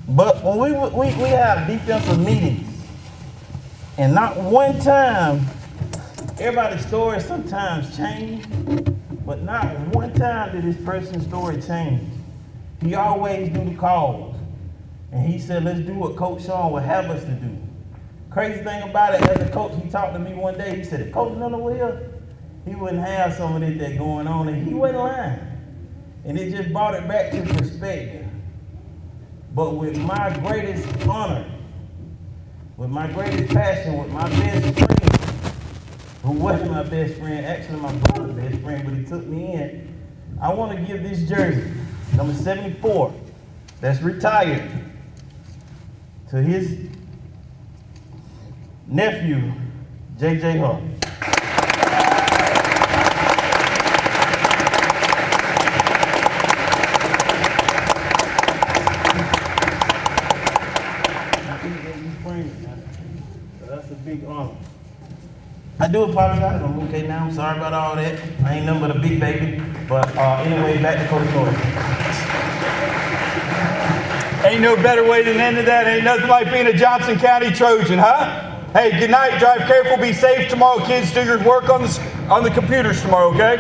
But when we have defensive meetings, and not one time, everybody's story sometimes change, but not one time did this person's story change. He always do the calls. And he said, let's do what Coach Sean would have us to do. Crazy thing about it, as a coach, he talked to me one day, he said, if Coach Lunder were here, he wouldn't have some of this that going on, and he wasn't lying. And it just brought it back to perspective. But with my greatest honor, with my greatest passion, with my best friend, who wasn't my best friend, actually my brother's best friend, but he took me in, I want to give this jersey, number 74, that's retired, to his nephew, J.J. Huff. big honor. I do apologize. I'm okay now. I'm sorry about all that. I ain't nothing but a big baby. But anyway, back to Coach Norton. Ain't no better way than end of that. Ain't nothing like being a Johnson County Trojan, huh? Hey, good night. Drive careful. Be safe tomorrow, kids. Do your work on the computers tomorrow, okay?